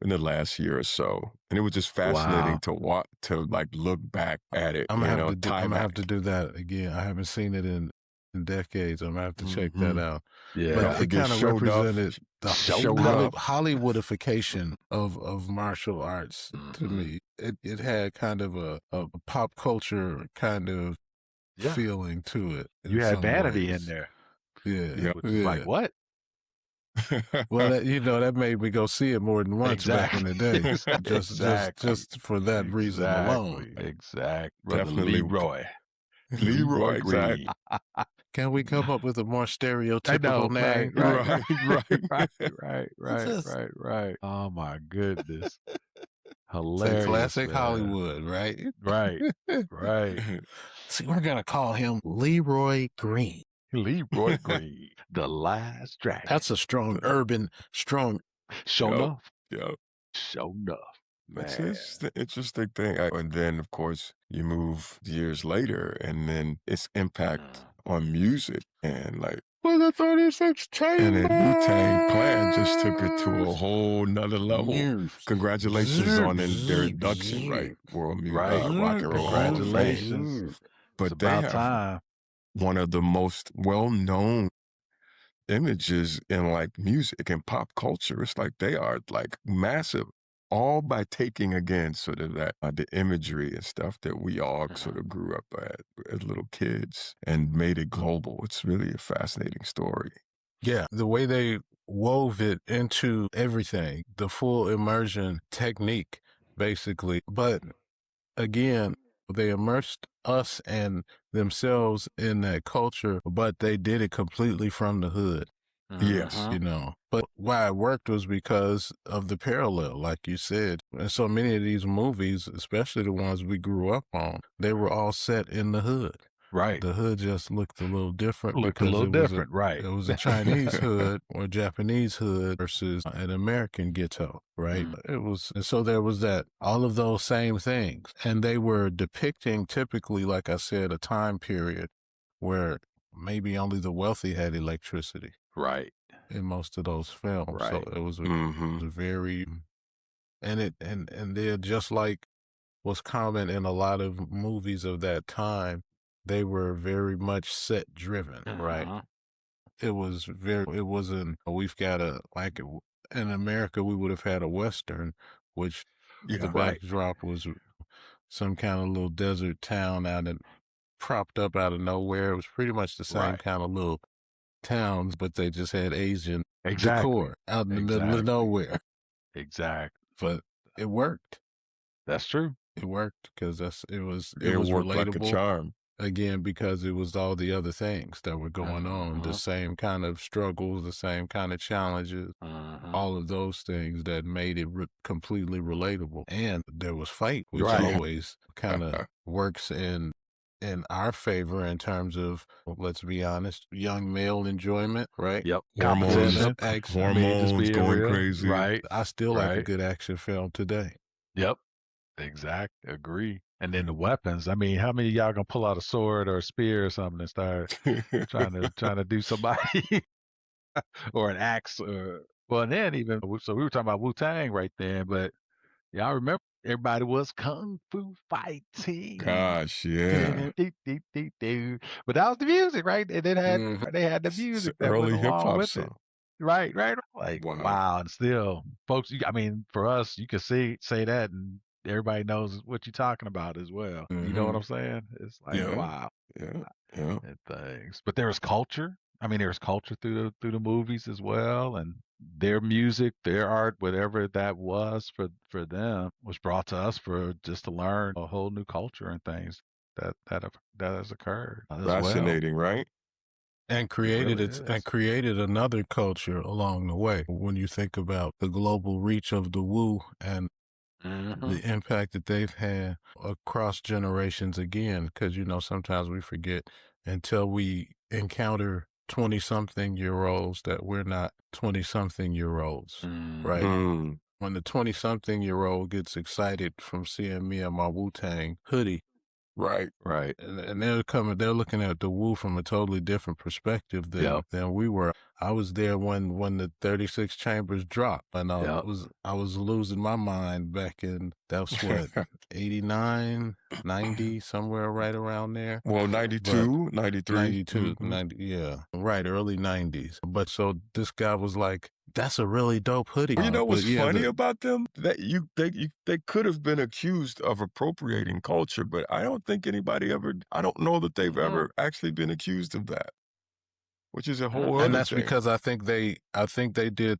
[SPEAKER 4] in the last year or so. And it was just fascinating to watch, to like look back at it.
[SPEAKER 2] I'm gonna have to do that again. I haven't seen it in decades. I'm gonna have to check that out.
[SPEAKER 3] Yeah.
[SPEAKER 2] But
[SPEAKER 4] Don't
[SPEAKER 2] it
[SPEAKER 4] forget
[SPEAKER 2] kind of
[SPEAKER 4] Show Enough.
[SPEAKER 2] represented the
[SPEAKER 4] Show Enough.
[SPEAKER 2] Hollywoodification of martial arts to me. It had kind of a pop culture kind of feeling to it.
[SPEAKER 3] You had Vanity in there.
[SPEAKER 2] Yeah.
[SPEAKER 3] Which is like, what?
[SPEAKER 2] Well, that made me go see it more than once back in the day. just for that reason alone.
[SPEAKER 3] Exactly.
[SPEAKER 4] Definitely. Leroy, exactly.
[SPEAKER 2] Can we come up with a more stereotypical name?
[SPEAKER 3] Right. Oh my goodness. Hilarious.
[SPEAKER 2] It's a classic
[SPEAKER 3] man.
[SPEAKER 2] Hollywood, right?
[SPEAKER 3] Right.
[SPEAKER 2] See, we're gonna call him Leroy Green.
[SPEAKER 3] Leroy Green, the last dragon.
[SPEAKER 2] That's a strong
[SPEAKER 3] Show enough.
[SPEAKER 4] Yeah.
[SPEAKER 3] Show enough.
[SPEAKER 4] It's the interesting thing. And then, of course, you move years later, and then its impact on music and like.
[SPEAKER 2] Well, the 36 Chambers.
[SPEAKER 4] And then Wu-Tang Clan just took it to a whole nother level. Congratulations on their induction, right? World Music, Rock and Roll Hall of Fame. But
[SPEAKER 3] it's
[SPEAKER 4] they
[SPEAKER 3] about
[SPEAKER 4] have
[SPEAKER 3] time.
[SPEAKER 4] one of the most well-known images in like music and pop culture. It's like they are like massive, all by taking again sort of that the imagery and stuff that we all sort of grew up as little kids and made it global. It's really a fascinating story.
[SPEAKER 2] Yeah, the way they wove it into everything, the full immersion technique, basically. But again, they immersed us and themselves in that culture, but they did it completely from the hood.
[SPEAKER 4] Yes.
[SPEAKER 2] But why it worked was because of the parallel, like you said. And so many of these movies, especially the ones we grew up on, they were all set in the hood.
[SPEAKER 3] Right.
[SPEAKER 2] The hood just looked a little different.
[SPEAKER 3] Right.
[SPEAKER 2] It was a Chinese hood or Japanese hood versus an American ghetto, right? And so there was that, all of those same things. And they were depicting typically, like I said, a time period where maybe only the wealthy had electricity.
[SPEAKER 3] Right.
[SPEAKER 2] In most of those films.
[SPEAKER 3] Right.
[SPEAKER 2] So it was a very, and they're just like was common in a lot of movies of that time. They were very much set driven, right? It wasn't, we've got in America, we would have had a Western, which the backdrop was some kind of little desert town propped up out of nowhere. It was pretty much the same kind of little towns, but they just had Asian decor out in the middle of nowhere.
[SPEAKER 3] Exactly.
[SPEAKER 2] But it worked.
[SPEAKER 3] That's true.
[SPEAKER 2] It worked because it was
[SPEAKER 4] worked
[SPEAKER 2] relatable.
[SPEAKER 4] Like a charm.
[SPEAKER 2] Again, because it was all the other things that were going on, the same kind of struggles, the same kind of challenges, all of those things that made it completely relatable. And there was fight, which always kind of works in our favor in terms of, let's be honest, young male enjoyment, right?
[SPEAKER 3] Yep.
[SPEAKER 4] Hormones going crazy.
[SPEAKER 3] Right.
[SPEAKER 2] I still like a good action film today.
[SPEAKER 3] Yep. Exact. Agree. And then the weapons. I mean, how many of y'all gonna pull out a sword or a spear or something and start trying to do somebody or an axe well, and then even so we were talking about Wu-Tang right then, but y'all remember everybody was kung fu fighting.
[SPEAKER 4] Gosh, yeah.
[SPEAKER 3] But that was the music, right? And then they had the music that
[SPEAKER 4] early
[SPEAKER 3] went
[SPEAKER 4] hip
[SPEAKER 3] along
[SPEAKER 4] hop
[SPEAKER 3] with
[SPEAKER 4] song.
[SPEAKER 3] it. Right. Like wow. And still, folks, I mean, for us, you can say that and everybody knows what you're talking about as well. You know what I'm saying? It's like wow.
[SPEAKER 4] Yeah.
[SPEAKER 3] And things. But there was culture. I mean, there was culture through the movies as well, and their music, their art, whatever that was for them, was brought to us for just to learn a whole new culture and things that has occurred.
[SPEAKER 4] Fascinating, right?
[SPEAKER 2] And created another culture along the way. When you think about the global reach of the Wu and the impact that they've had across generations again, because, sometimes we forget until we encounter 20-something-year-olds that we're not 20-something-year-olds, right? When the 20-something-year-old gets excited from seeing me in my Wu-Tang hoodie,
[SPEAKER 4] right,
[SPEAKER 2] and they're looking at the Wu from a totally different perspective than we were. I was there when the 36 Chambers dropped, and I was losing my mind back in, that's what, 89, 90, somewhere right around there.
[SPEAKER 4] Well,
[SPEAKER 2] But
[SPEAKER 4] 92, 93.
[SPEAKER 2] 92, 90, yeah, right, early 90s. But so this guy was like, that's a really dope hoodie.
[SPEAKER 4] Well, you know what's
[SPEAKER 2] But yeah,
[SPEAKER 4] funny about them? That they could have been accused of appropriating culture, but I don't think anybody ever. I don't know that they've ever actually been accused of that, which is a whole other
[SPEAKER 2] and that's
[SPEAKER 4] thing.
[SPEAKER 2] because I think they did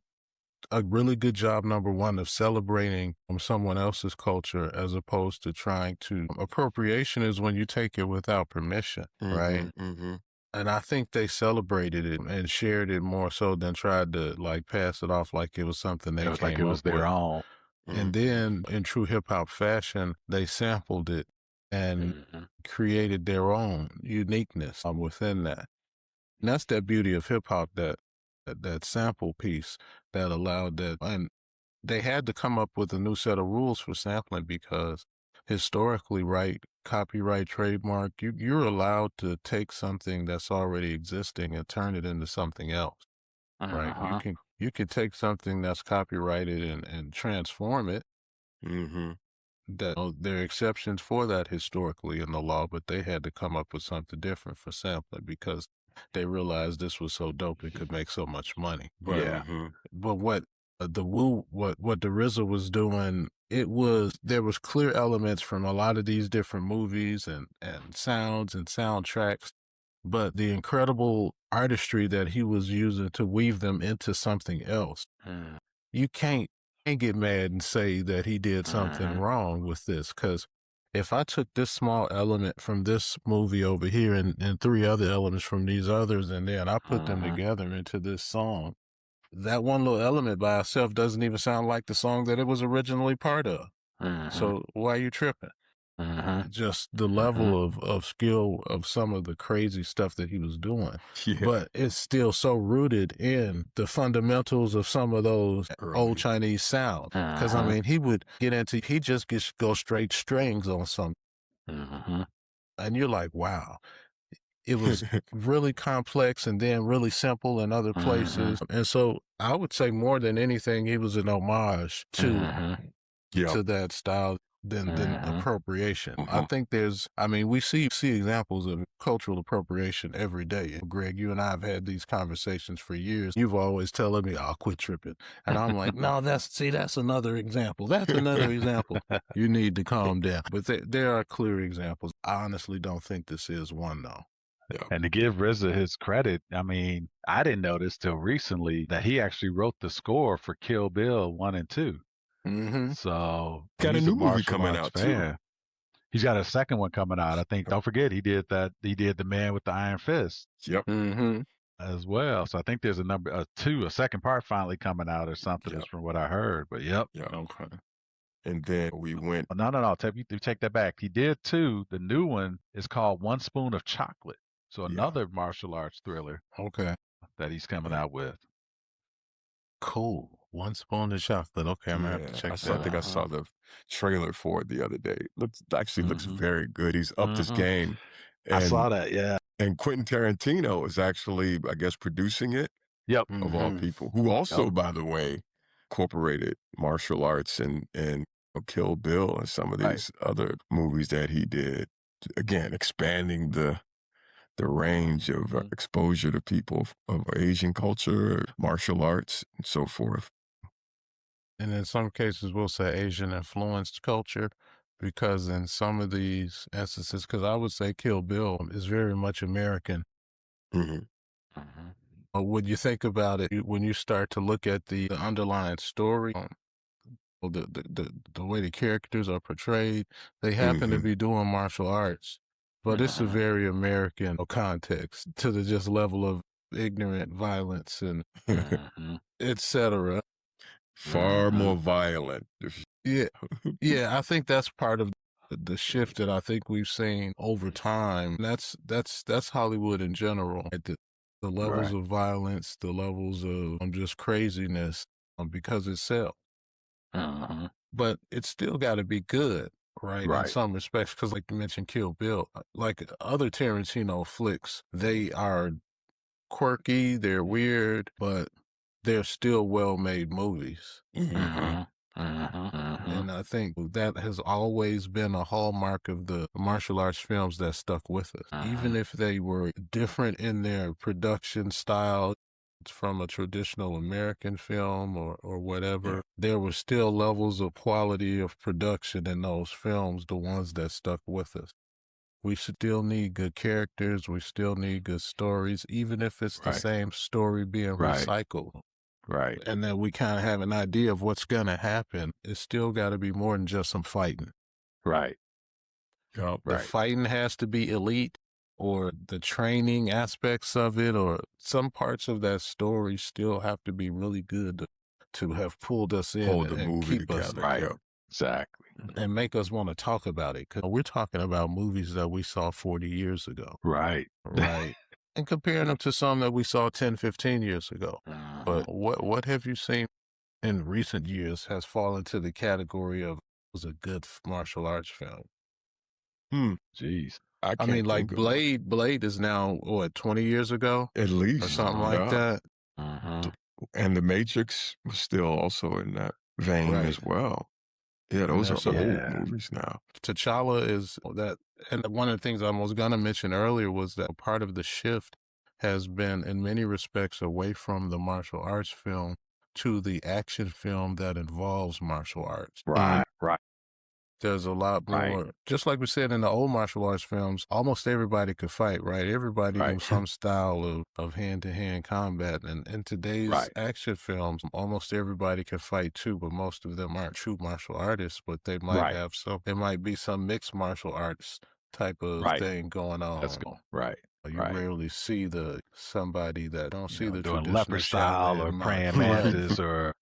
[SPEAKER 2] a really good job, number one, of celebrating someone else's culture as opposed to trying to. Appropriation is when you take it without permission, right?
[SPEAKER 4] Mm-hmm.
[SPEAKER 2] And I think they celebrated it and shared it more so than tried to like pass it off like it was something they
[SPEAKER 3] It was
[SPEAKER 2] came
[SPEAKER 3] like it was
[SPEAKER 2] up with.
[SPEAKER 3] their own.
[SPEAKER 2] And then in true hip hop fashion, they sampled it and created their own uniqueness within that. And that's the beauty of hip hop, that sample piece that allowed that. And they had to come up with a new set of rules for sampling because historically, right, copyright, trademark, you're allowed to take something that's already existing and turn it into something else, right? You can take something that's copyrighted and transform it. That there are exceptions for that historically in the law, but they had to come up with something different for sampling because they realized this was so dope it could make so much money. But but what the RZA was doing, there was clear elements from a lot of these different movies and sounds and soundtracks, but the incredible artistry that he was using to weave them into something else. You can't get mad and say that he did something wrong with this, because if I took this small element from this movie over here and three other elements from these others in there, and I put them together into this song, that one little element by itself doesn't even sound like the song that it was originally part of. So why are you tripping? Just the level of skill of some of the crazy stuff that he was doing. But it's still so rooted in the fundamentals of some of those old Chinese sounds. Because, I mean, he just go straight strings on something. And you're like, wow. It was really complex and then really simple in other places. And so I would say more than anything, he was an homage to that style than appropriation. I think we see examples of cultural appropriation every day. Greg, you and I have had these conversations for years. You've always telling me, I'll quit tripping. And I'm like, no, that's another example. That's another example. You need to calm down. But there are clear examples. I honestly don't think this is one, though.
[SPEAKER 3] And to give RZA his credit, I mean, I didn't know this till recently that he actually wrote the score for Kill Bill 1 and 2. So
[SPEAKER 4] got a new movie coming out too.
[SPEAKER 3] He's got a second one coming out. I think. Don't forget, he did The Man with the Iron Fist. As well. So I think there's a second part finally coming out or something. Is from what I heard. But
[SPEAKER 2] Okay.
[SPEAKER 4] And then we went.
[SPEAKER 3] No. Take that back. He did 2. The new one is called One Spoon of Chocolate. So another martial arts thriller.
[SPEAKER 2] Okay.
[SPEAKER 3] That he's coming out with.
[SPEAKER 2] Cool. One Spoon of Chocolate. Okay, I'm gonna have to check that out.
[SPEAKER 4] I think I saw the trailer for it the other day. Looks very good. He's upped his game. And,
[SPEAKER 3] I saw that, yeah.
[SPEAKER 4] And Quentin Tarantino is actually, I guess, producing it. Of all people, who also, by the way, incorporated martial arts and Kill Bill and some of these other movies that he did. Again, expanding the range of exposure to people of Asian culture, martial arts, and so forth.
[SPEAKER 2] And in some cases, we'll say Asian influenced culture, because in some of these instances, because I would say Kill Bill is very much American. When you think about it, when you start to look at the underlying story, the way the characters are portrayed, they happen to be doing martial arts. But it's a very American context to the just level of ignorant violence and etc.
[SPEAKER 4] Far more violent.
[SPEAKER 2] Yeah, I think that's part of the shift that I think we've seen over time. That's Hollywood in general. The levels of violence, the levels of just craziness, because it sells. But it's still got to be good. Right, in some respects, because like you mentioned Kill Bill, like other Tarantino flicks, they are quirky, they're weird, but they're still well-made movies. And I think that has always been a hallmark of the martial arts films that stuck with us. Even if they were different in their production style from a traditional American film or whatever, there were still levels of quality of production in those films, the ones that stuck with us. We still need good characters. We still need good stories, even if it's the same story being recycled.
[SPEAKER 3] Right.
[SPEAKER 2] And then we kind of have an idea of what's going to happen. It's still got to be more than just some fighting.
[SPEAKER 3] Right.
[SPEAKER 2] The fighting has to be elite, or the training aspects of it, or some parts of that story still have to be really good to have pulled us in
[SPEAKER 4] Hold the
[SPEAKER 2] and
[SPEAKER 4] movie
[SPEAKER 2] keep
[SPEAKER 4] together.
[SPEAKER 2] us
[SPEAKER 3] Right. Exactly.
[SPEAKER 2] and make us want to talk about it. Because we're talking about movies that we saw 40 years ago.
[SPEAKER 3] Right.
[SPEAKER 2] And comparing them to some that we saw 10, 15 years ago. But what have you seen in recent years has fallen to the category of was a good martial arts film?
[SPEAKER 3] Jeez.
[SPEAKER 2] I mean, like Blade is now, what, 20 years ago?
[SPEAKER 4] At least.
[SPEAKER 2] Or something like that?
[SPEAKER 4] And The Matrix was still also in that vein as well. Yeah, those are old movies now.
[SPEAKER 2] T'Challa is that, and one of the things I was going to mention earlier was that part of the shift has been, in many respects, away from the martial arts film to the action film that involves martial arts.
[SPEAKER 3] Right.
[SPEAKER 2] There's a lot more, just like we said in the old martial arts films, almost everybody could fight, right? Everybody knew some style of hand-to-hand combat. And in today's action films, almost everybody can fight too, but most of them aren't true martial artists, but they might have there might be some mixed martial arts type of thing going on.
[SPEAKER 3] That's cool.
[SPEAKER 2] You rarely see somebody that don't see the
[SPEAKER 3] doing
[SPEAKER 2] traditional
[SPEAKER 3] leopard style or praying mantis or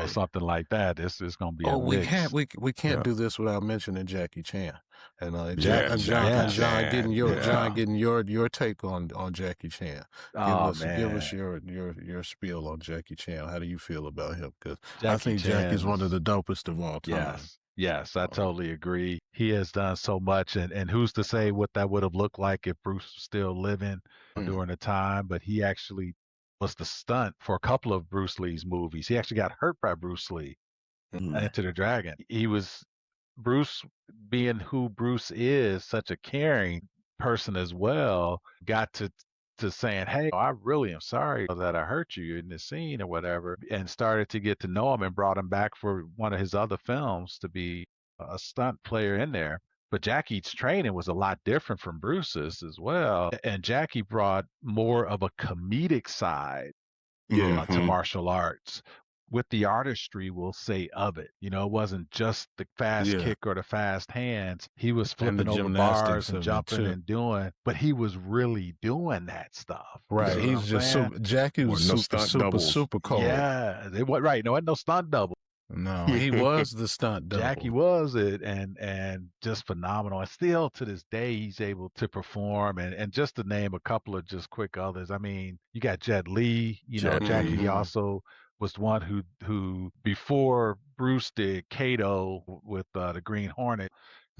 [SPEAKER 3] something like that. This is going to be a mix.
[SPEAKER 2] We can't do this without mentioning Jackie Chan. And
[SPEAKER 4] John
[SPEAKER 2] getting your take on Jackie Chan. Give us your spiel on Jackie Chan. How do you feel about him? Because I think Jackie's one of the dopest of all time.
[SPEAKER 3] Yes, I totally agree. He has done so much, and who's to say what that would have looked like if Bruce was still living during the time, but he actually was the stunt for a couple of Bruce Lee's movies. He actually got hurt by Bruce Lee. Enter the Dragon. He was Bruce, being who Bruce is, such a caring person as well, got to saying, hey, I really am sorry that I hurt you in this scene or whatever, and started to get to know him and brought him back for one of his other films to be a stunt player in there. But Jackie's training was a lot different from Bruce's as well. And Jackie brought more of a comedic side to martial arts with the artistry, we'll say, of it. It wasn't just the fast kick or the fast hands. He was flipping over bars and jumping and doing, but he was really doing that stuff.
[SPEAKER 2] Right. He's just Jackie was super cold.
[SPEAKER 3] Yeah. No, wasn't no stunt double.
[SPEAKER 2] No, he was the stunt double.
[SPEAKER 3] Jackie was it, and just phenomenal. And still to this day, he's able to perform. And just to name a couple of just quick others, I mean, you got Jet Li. Jackie also was the one who before Bruce did Kato with the Green Hornet.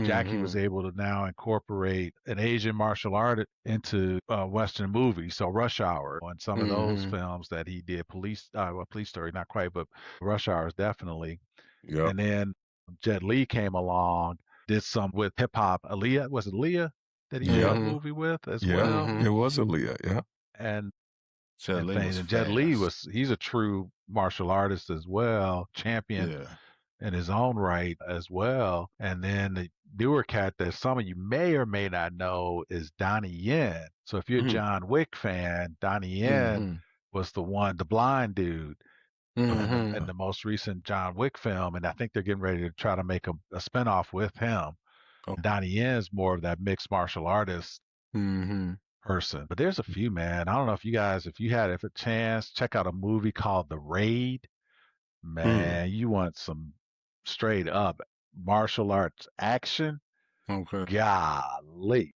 [SPEAKER 3] Jackie was able to now incorporate an Asian martial art into Western movies. So Rush Hour and some of those films that he did, Police Story, not quite, but Rush Hour is definitely. And then Jet Li came along, did some with hip hop. Aaliyah, was it Aaliyah that he did a movie with as well?
[SPEAKER 4] It was Aaliyah,
[SPEAKER 3] And
[SPEAKER 2] Jet
[SPEAKER 3] Li he's a true martial artist as well, champion in his own right as well. And then the newer cat that some of you may or may not know is Donnie Yen. So if you're a John Wick fan, Donnie Yen was the blind dude in the most recent John Wick film. And I think they're getting ready to try to make a spinoff with him. Donnie Yen's more of that mixed martial artist person. But there's a few, man. I don't know if you guys, if you had a chance, check out a movie called The Raid. Man, you want some straight up martial arts action?
[SPEAKER 2] Okay.
[SPEAKER 3] Golly.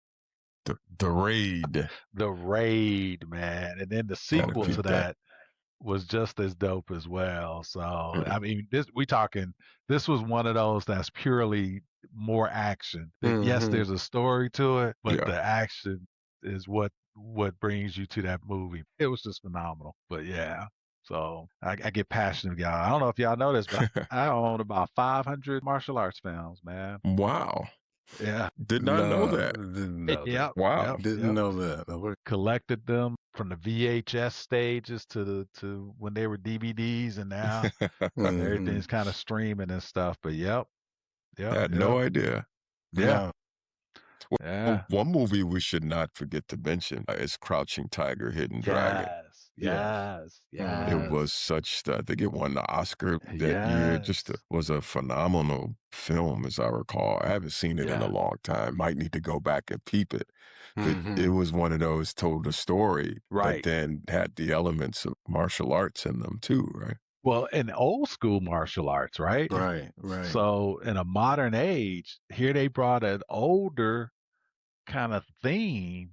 [SPEAKER 4] The Raid.
[SPEAKER 3] The Raid, man. And then the sequel to that was just as dope as well. So, I mean, this was one of those that's purely more action. Yes, there's a story to it, but the action is what brings you to that movie. It was just phenomenal. But yeah. So I get passionate, y'all. I don't know if y'all know this, but I own about 500 martial arts films, man.
[SPEAKER 4] Wow.
[SPEAKER 3] Yeah.
[SPEAKER 4] Did not know that.
[SPEAKER 2] Didn't know that.
[SPEAKER 3] Yep.
[SPEAKER 4] Wow.
[SPEAKER 2] Didn't know that.
[SPEAKER 3] Collected them from the VHS stages to when they were DVDs, and now everything's kind of streaming and stuff. But yep.
[SPEAKER 4] Had no idea.
[SPEAKER 3] Yeah.
[SPEAKER 4] Well,
[SPEAKER 3] Yeah.
[SPEAKER 4] one movie we should not forget to mention is Crouching Tiger, Hidden Dragon.
[SPEAKER 3] Yes.
[SPEAKER 4] It was such, I think it won the Oscar that year. Just was a phenomenal film, as I recall. I haven't seen it in a long time. Might need to go back and peep it. But it was one of those told a story, but then had the elements of martial arts in them too, right?
[SPEAKER 3] Well, in old school martial arts, right?
[SPEAKER 2] Right.
[SPEAKER 3] So in a modern age, here they brought an older kind of theme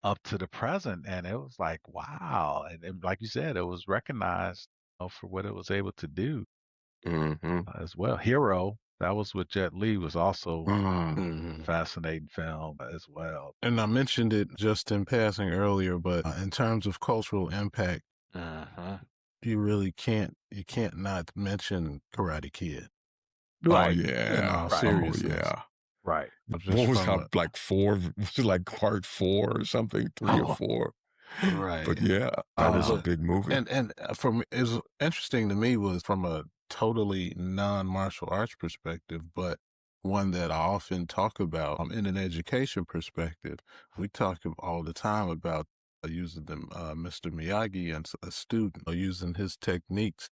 [SPEAKER 3] up to the present, and it was like, wow. And like you said, it was recognized for what it was able to do as well. Hero, that was with Jet Li, was also a fascinating film as well.
[SPEAKER 2] And I mentioned it just in passing earlier, but in terms of cultural impact, you really can't not mention Karate Kid.
[SPEAKER 4] Right. Oh, yeah.
[SPEAKER 2] In all seriousness.
[SPEAKER 4] Oh, yeah.
[SPEAKER 3] Right.
[SPEAKER 4] What was that, like 4? Was it like part 4 or something? 3 or 4?
[SPEAKER 2] Right.
[SPEAKER 4] But yeah, that is a big movie.
[SPEAKER 2] And from it was interesting to me was from a totally non-martial arts perspective, but one that I often talk about in an education perspective. We talk all the time about using them, Mr. Miyagi and a student using his techniques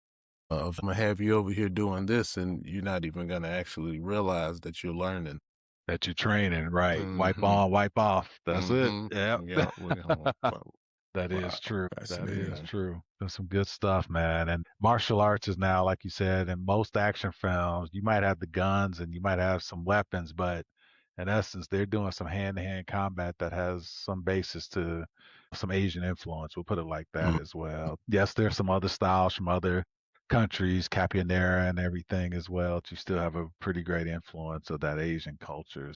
[SPEAKER 2] of, I'm gonna have you over here doing this, and you're not even gonna actually realize that you're learning.
[SPEAKER 3] That you're training, right? Wipe on, wipe off. That's it. Yep. That is true. That is true. There's some good stuff, man. And martial arts is now, like you said, in most action films, you might have the guns and you might have some weapons, but in essence, they're doing some hand-to-hand combat that has some basis to some Asian influence. We'll put it like that as well. Yes, there's some other styles from other countries, Capoeira and everything as well. But you still have a pretty great influence of that Asian culture.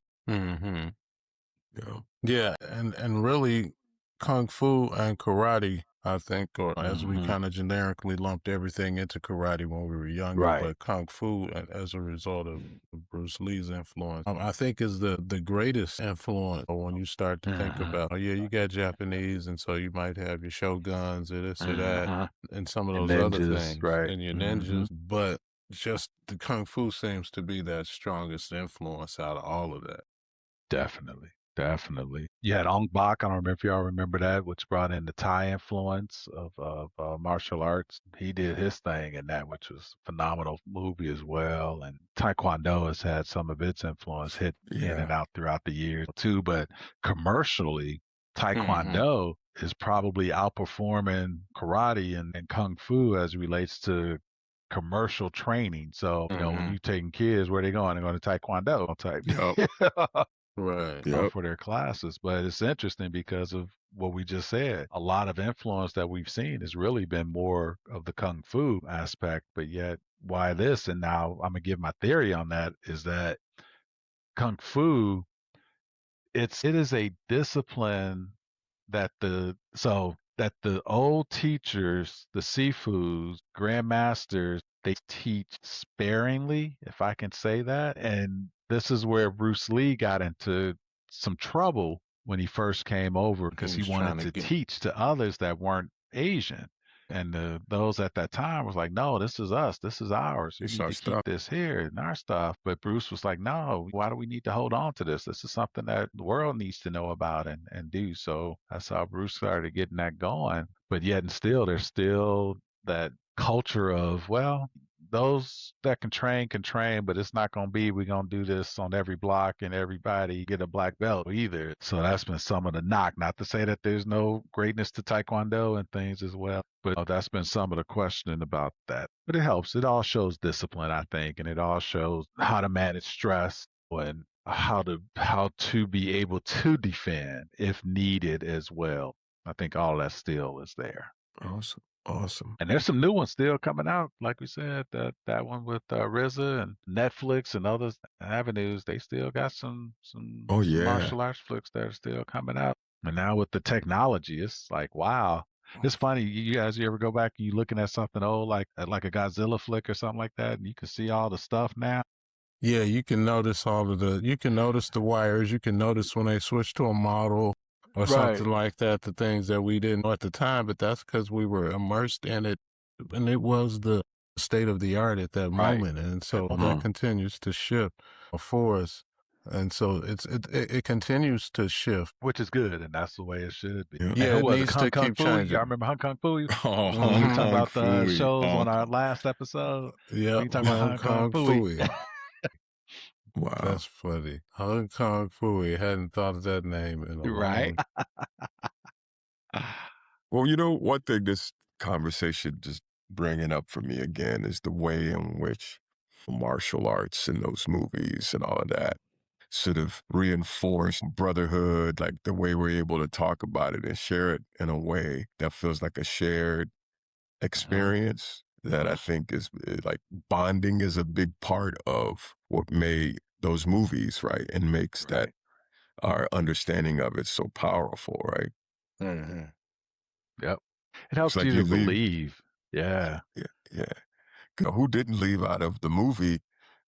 [SPEAKER 2] Yeah, and really, Kung Fu and karate, I think, or as we kind of generically lumped everything into karate when we were younger, but Kung Fu, as a result of Bruce Lee's influence, I think is the greatest influence when you start to think about, you got Japanese, and so you might have your shoguns or this or that, and some of those
[SPEAKER 3] ninjas,
[SPEAKER 2] other things,
[SPEAKER 3] right?
[SPEAKER 2] And your ninjas, but just the Kung Fu seems to be that strongest influence out of all of that.
[SPEAKER 3] Definitely. You had Ong Bak. I don't remember if y'all remember that, which brought in the Thai influence of martial arts. He did his thing in that, which was a phenomenal movie as well. And Taekwondo has had some of its influence hit in and out throughout the years too. But commercially, Taekwondo is probably outperforming karate and Kung Fu as it relates to commercial training. So, when you're taking kids, where they going? They're going to Taekwondo type.
[SPEAKER 2] Right.
[SPEAKER 3] For their classes. But it's interesting because of what we just said. A lot of influence that we've seen has really been more of the Kung Fu aspect, but yet why this? And now I'm gonna give my theory on that is that Kung Fu, it is a discipline that the old teachers, the Sifus, Grandmasters, they teach sparingly, if I can say that. And this is where Bruce Lee got into some trouble when he first came over because he wanted to teach to others that weren't Asian. And those at that time was like, no, this is us. This is ours. You need to keep this here and our stuff. But Bruce was like, no, why do we need to hold on to this? This is something that the world needs to know about and do. So that's how Bruce started getting that going. But yet and still, there's still that culture of, well, those that can train, but it's not going to be, we're going to do this on every block and everybody get a black belt either. So that's been some of the knock. Not to say that there's no greatness to Taekwondo and things as well, but that's been some of the questioning about that. But it helps. It all shows discipline, I think, and it all shows how to manage stress and how to be able to defend if needed as well. I think all that still is there.
[SPEAKER 4] Awesome.
[SPEAKER 3] And there's some new ones still coming out. Like we said, that one with RZA and Netflix and other avenues, they still got some martial arts flicks that are still coming out. And now with the technology, it's like, wow. It's funny. You guys, you ever go back and you looking at something old like a Godzilla flick or something like that, and you can see all the stuff now.
[SPEAKER 2] Yeah, you can notice you can notice the wires. You can notice when they switch to a model or something like that, the things that we didn't know at the time, but that's because we were immersed in it and it was the state of the art at that moment. And so that continues to shift for us. And so it continues to shift,
[SPEAKER 3] which is good, and that's the way it should be.
[SPEAKER 2] Yeah,
[SPEAKER 3] and who
[SPEAKER 2] it
[SPEAKER 3] was it?
[SPEAKER 2] needs to
[SPEAKER 3] Kung
[SPEAKER 2] keep
[SPEAKER 3] Fu.
[SPEAKER 2] changing.
[SPEAKER 3] Y'all remember Kung Fu?
[SPEAKER 4] Oh,
[SPEAKER 3] When we talking about the
[SPEAKER 4] Kung Fu.
[SPEAKER 3] shows on our last episode.
[SPEAKER 2] Yeah,
[SPEAKER 3] we talking about Kung Fu.
[SPEAKER 4] Wow,
[SPEAKER 2] that's funny. Kung Fu. Hadn't thought of that name in a
[SPEAKER 3] Right.
[SPEAKER 4] Well, one thing this conversation just bringing up for me again is the way in which martial arts and those movies and all of that sort of reinforce brotherhood, like the way we're able to talk about it and share it in a way that feels like a shared experience that I think is like bonding is a big part of what made those movies, right? And makes that our understanding of it so powerful, right?
[SPEAKER 2] Mm-hmm.
[SPEAKER 3] Yep. It helps
[SPEAKER 4] like
[SPEAKER 3] you
[SPEAKER 4] you
[SPEAKER 3] to
[SPEAKER 4] leave-
[SPEAKER 3] believe. Yeah.
[SPEAKER 4] Yeah. Who didn't leave out of the movie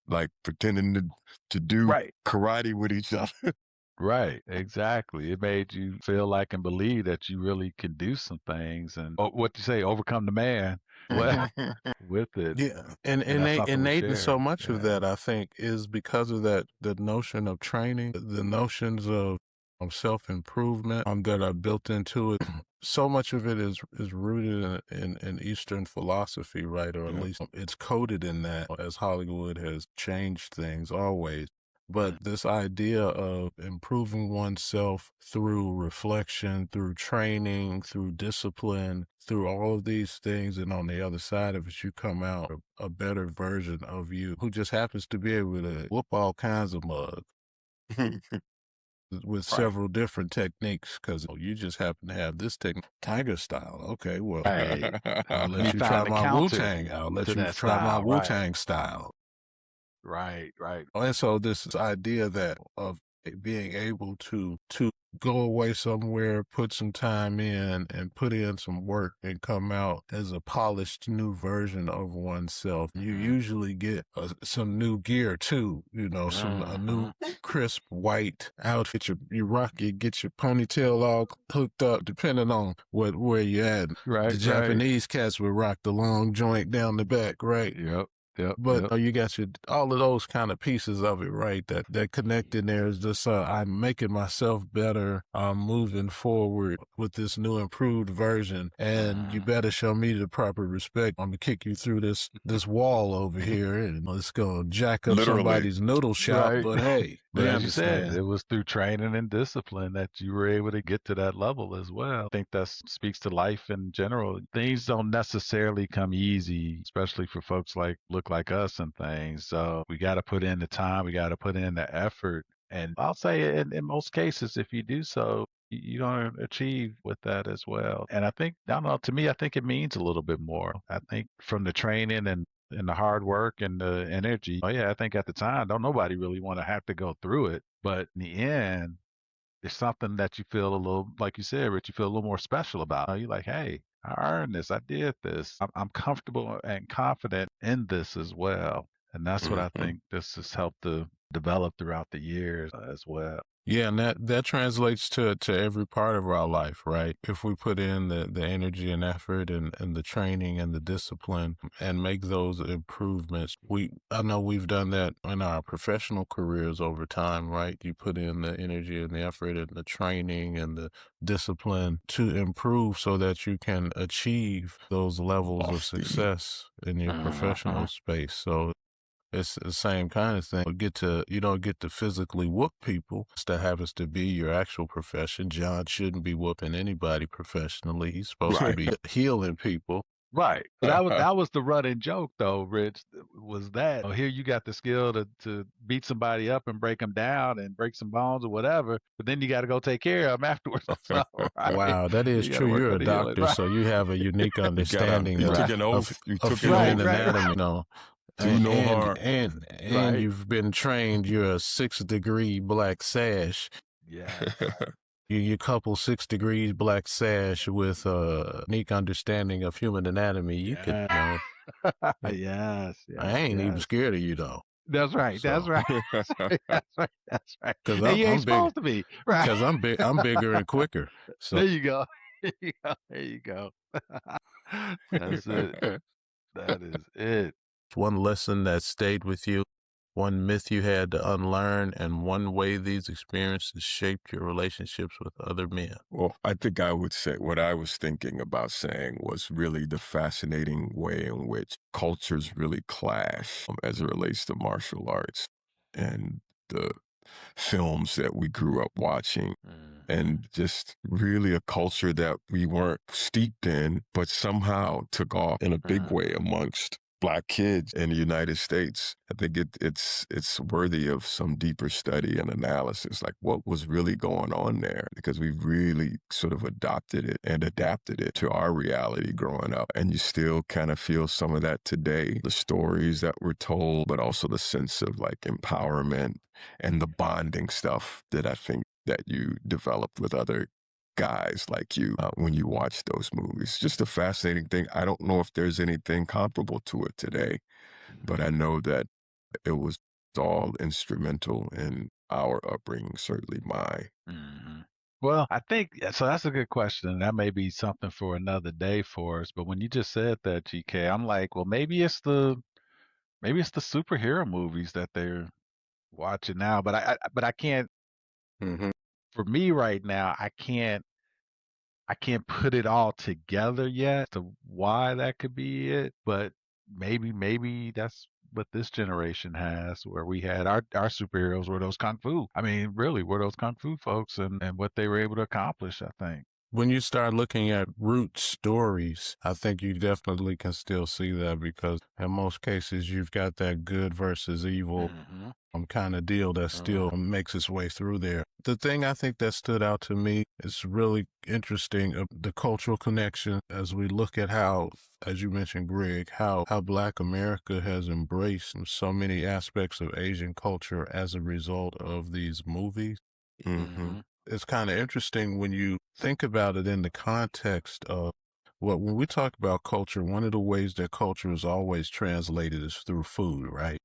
[SPEAKER 4] like pretending to do karate with each other?
[SPEAKER 3] Right, exactly. It made you feel like and believe that you really can do some things and what you say, overcome the man with it.
[SPEAKER 2] Yeah, and so much of that I think is because of that the notion of training, the notions of self-improvement that are built into it. So much of it is rooted in Eastern philosophy, right? Or at least it's coded in that, as Hollywood has changed things always. But this idea of improving oneself through reflection, through training, through discipline, through all of these things, and on the other side of it, you come out a better version of you who just happens to be able to whoop all kinds of mugs with several different techniques, because you just happen to have this technique, tiger style. Okay, well, I'll let you try my Wu-Tang. I'll let you try my Wu-Tang style.
[SPEAKER 3] Right.
[SPEAKER 2] And so this idea that of being able to go away somewhere, put some time in and put in some work and come out as a polished new version of oneself. You usually get some new gear too, a new crisp white outfit. You get your ponytail all hooked up depending on where you're at.
[SPEAKER 3] Right.
[SPEAKER 2] The Japanese cats would rock the long joint down the back, right?
[SPEAKER 3] Yep.
[SPEAKER 2] But you got all of those kind of pieces of it, right? That connect in there is just I'm making myself better. I'm moving forward with this new improved version, and you better show me the proper respect. I'm gonna kick you through this wall over here, and it's gonna jack up somebody's noodle shop. But hey,
[SPEAKER 3] but as you said, it was through training and discipline that you were able to get to that level as well. I think that speaks to life in general. Things don't necessarily come easy, especially for folks look like us and things. So we got to put in the time, we got to put in the effort. And I'll say in most cases, if you do so, you're going to achieve with that as well. And I think, I don't know, to me, I think it means a little bit more. I think from the training and the hard work and the energy, I think at the time, don't nobody really want to have to go through it. But in the end, there's something that you feel a little, like you said, Rich, you feel a little more special about. You're like, hey, I earned this. I did this. I'm comfortable and confident in this as well. And that's what I think this has helped to develop throughout the years as well.
[SPEAKER 2] Yeah, and that translates to every part of our life, right? If we put in the energy and effort and the training and the discipline and make those improvements, I know we've done that in our professional careers over time, right? You put in the energy and the effort and the training and the discipline to improve so that you can achieve those levels of success in your professional space. So it's the same kind of thing. You don't get to physically whoop people. That happens to be your actual profession. John shouldn't be whooping anybody professionally. He's supposed to be healing people.
[SPEAKER 3] Right. But that was the running joke, though, Rich, was that here you got the skill to beat somebody up and break them down and break some bones or whatever, but then you got to go take care of them afterwards. So,
[SPEAKER 2] Wow, that is true. You're a doctor, so you have a unique understanding
[SPEAKER 4] you
[SPEAKER 2] of
[SPEAKER 4] took an oath.
[SPEAKER 2] human anatomy.
[SPEAKER 4] Do no harm.
[SPEAKER 2] And you've been trained. You're a 6th degree Black Sash.
[SPEAKER 3] Yeah.
[SPEAKER 2] You couple 6 Degrees Black Sash with a unique understanding of human anatomy, you could,
[SPEAKER 3] Yeah. Yes,
[SPEAKER 2] I
[SPEAKER 3] yes,
[SPEAKER 2] ain't even
[SPEAKER 3] yes.
[SPEAKER 2] scared of you though.
[SPEAKER 3] That's right. That's
[SPEAKER 2] So,
[SPEAKER 3] right. That's right. That's right.
[SPEAKER 2] cause
[SPEAKER 3] And you ain't
[SPEAKER 2] I'm big,
[SPEAKER 3] supposed to be. Right.
[SPEAKER 2] cause I'm bigger and quicker. So
[SPEAKER 3] There you go. There you go. There you go. That's it. That is it.
[SPEAKER 2] one lesson that stayed with you, one myth you had to unlearn, and one way these experiences shaped your relationships with other men.
[SPEAKER 4] Well, I think I would say what I was thinking about saying was really the fascinating way in which cultures really clash as it relates to martial arts and the films that we grew up watching. And just really a culture that we weren't steeped in, but somehow took off in a big way amongst Black kids in the United States. I think it's worthy of some deeper study and analysis, like what was really going on there, because we really sort of adopted it and adapted it to our reality growing up. And you still kind of feel some of that today, the stories that were told, but also the sense of like empowerment and the bonding stuff that I think that you developed with other guys like you when you watch those movies. Just a fascinating thing. I don't know if there's anything comparable to it today, but I know that it was all instrumental in our upbringing, certainly mine.
[SPEAKER 3] Well, I think so. That's a good question. That may be something for another day for us. But when you just said that, GK, I'm like, well, maybe it's the superhero movies that they're watching now. But I can't. For me right now, I can't put it all together yet to why that could be it, but maybe that's what this generation has, where we had our superheroes were those kung fu. I mean, really, were those kung fu folks and what they were able to accomplish, I think.
[SPEAKER 2] when you start looking at root stories, I think you definitely can still see that, because in most cases you've got that good versus evil kind of deal that still makes its way through there. The thing I think that stood out to me is really interesting, the cultural connection as we look at how, as you mentioned, Greg, how Black America has embraced so many aspects of Asian culture as a result of these movies. It's kind of interesting when you think about it in the context of when we talk about culture, one of the ways that culture is always translated is through food, right?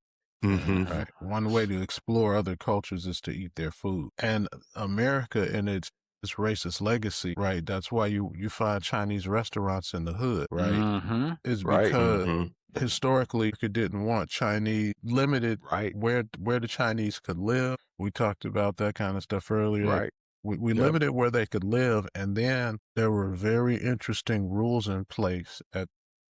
[SPEAKER 2] Right. One way to explore other cultures is to eat their food. And America, in its racist legacy, right? That's why you find Chinese restaurants in the hood, right? It's because historically you didn't want Chinese, limited where the Chinese could live. We talked about that kind of stuff earlier. We limited where they could live, and then there were very interesting rules in place at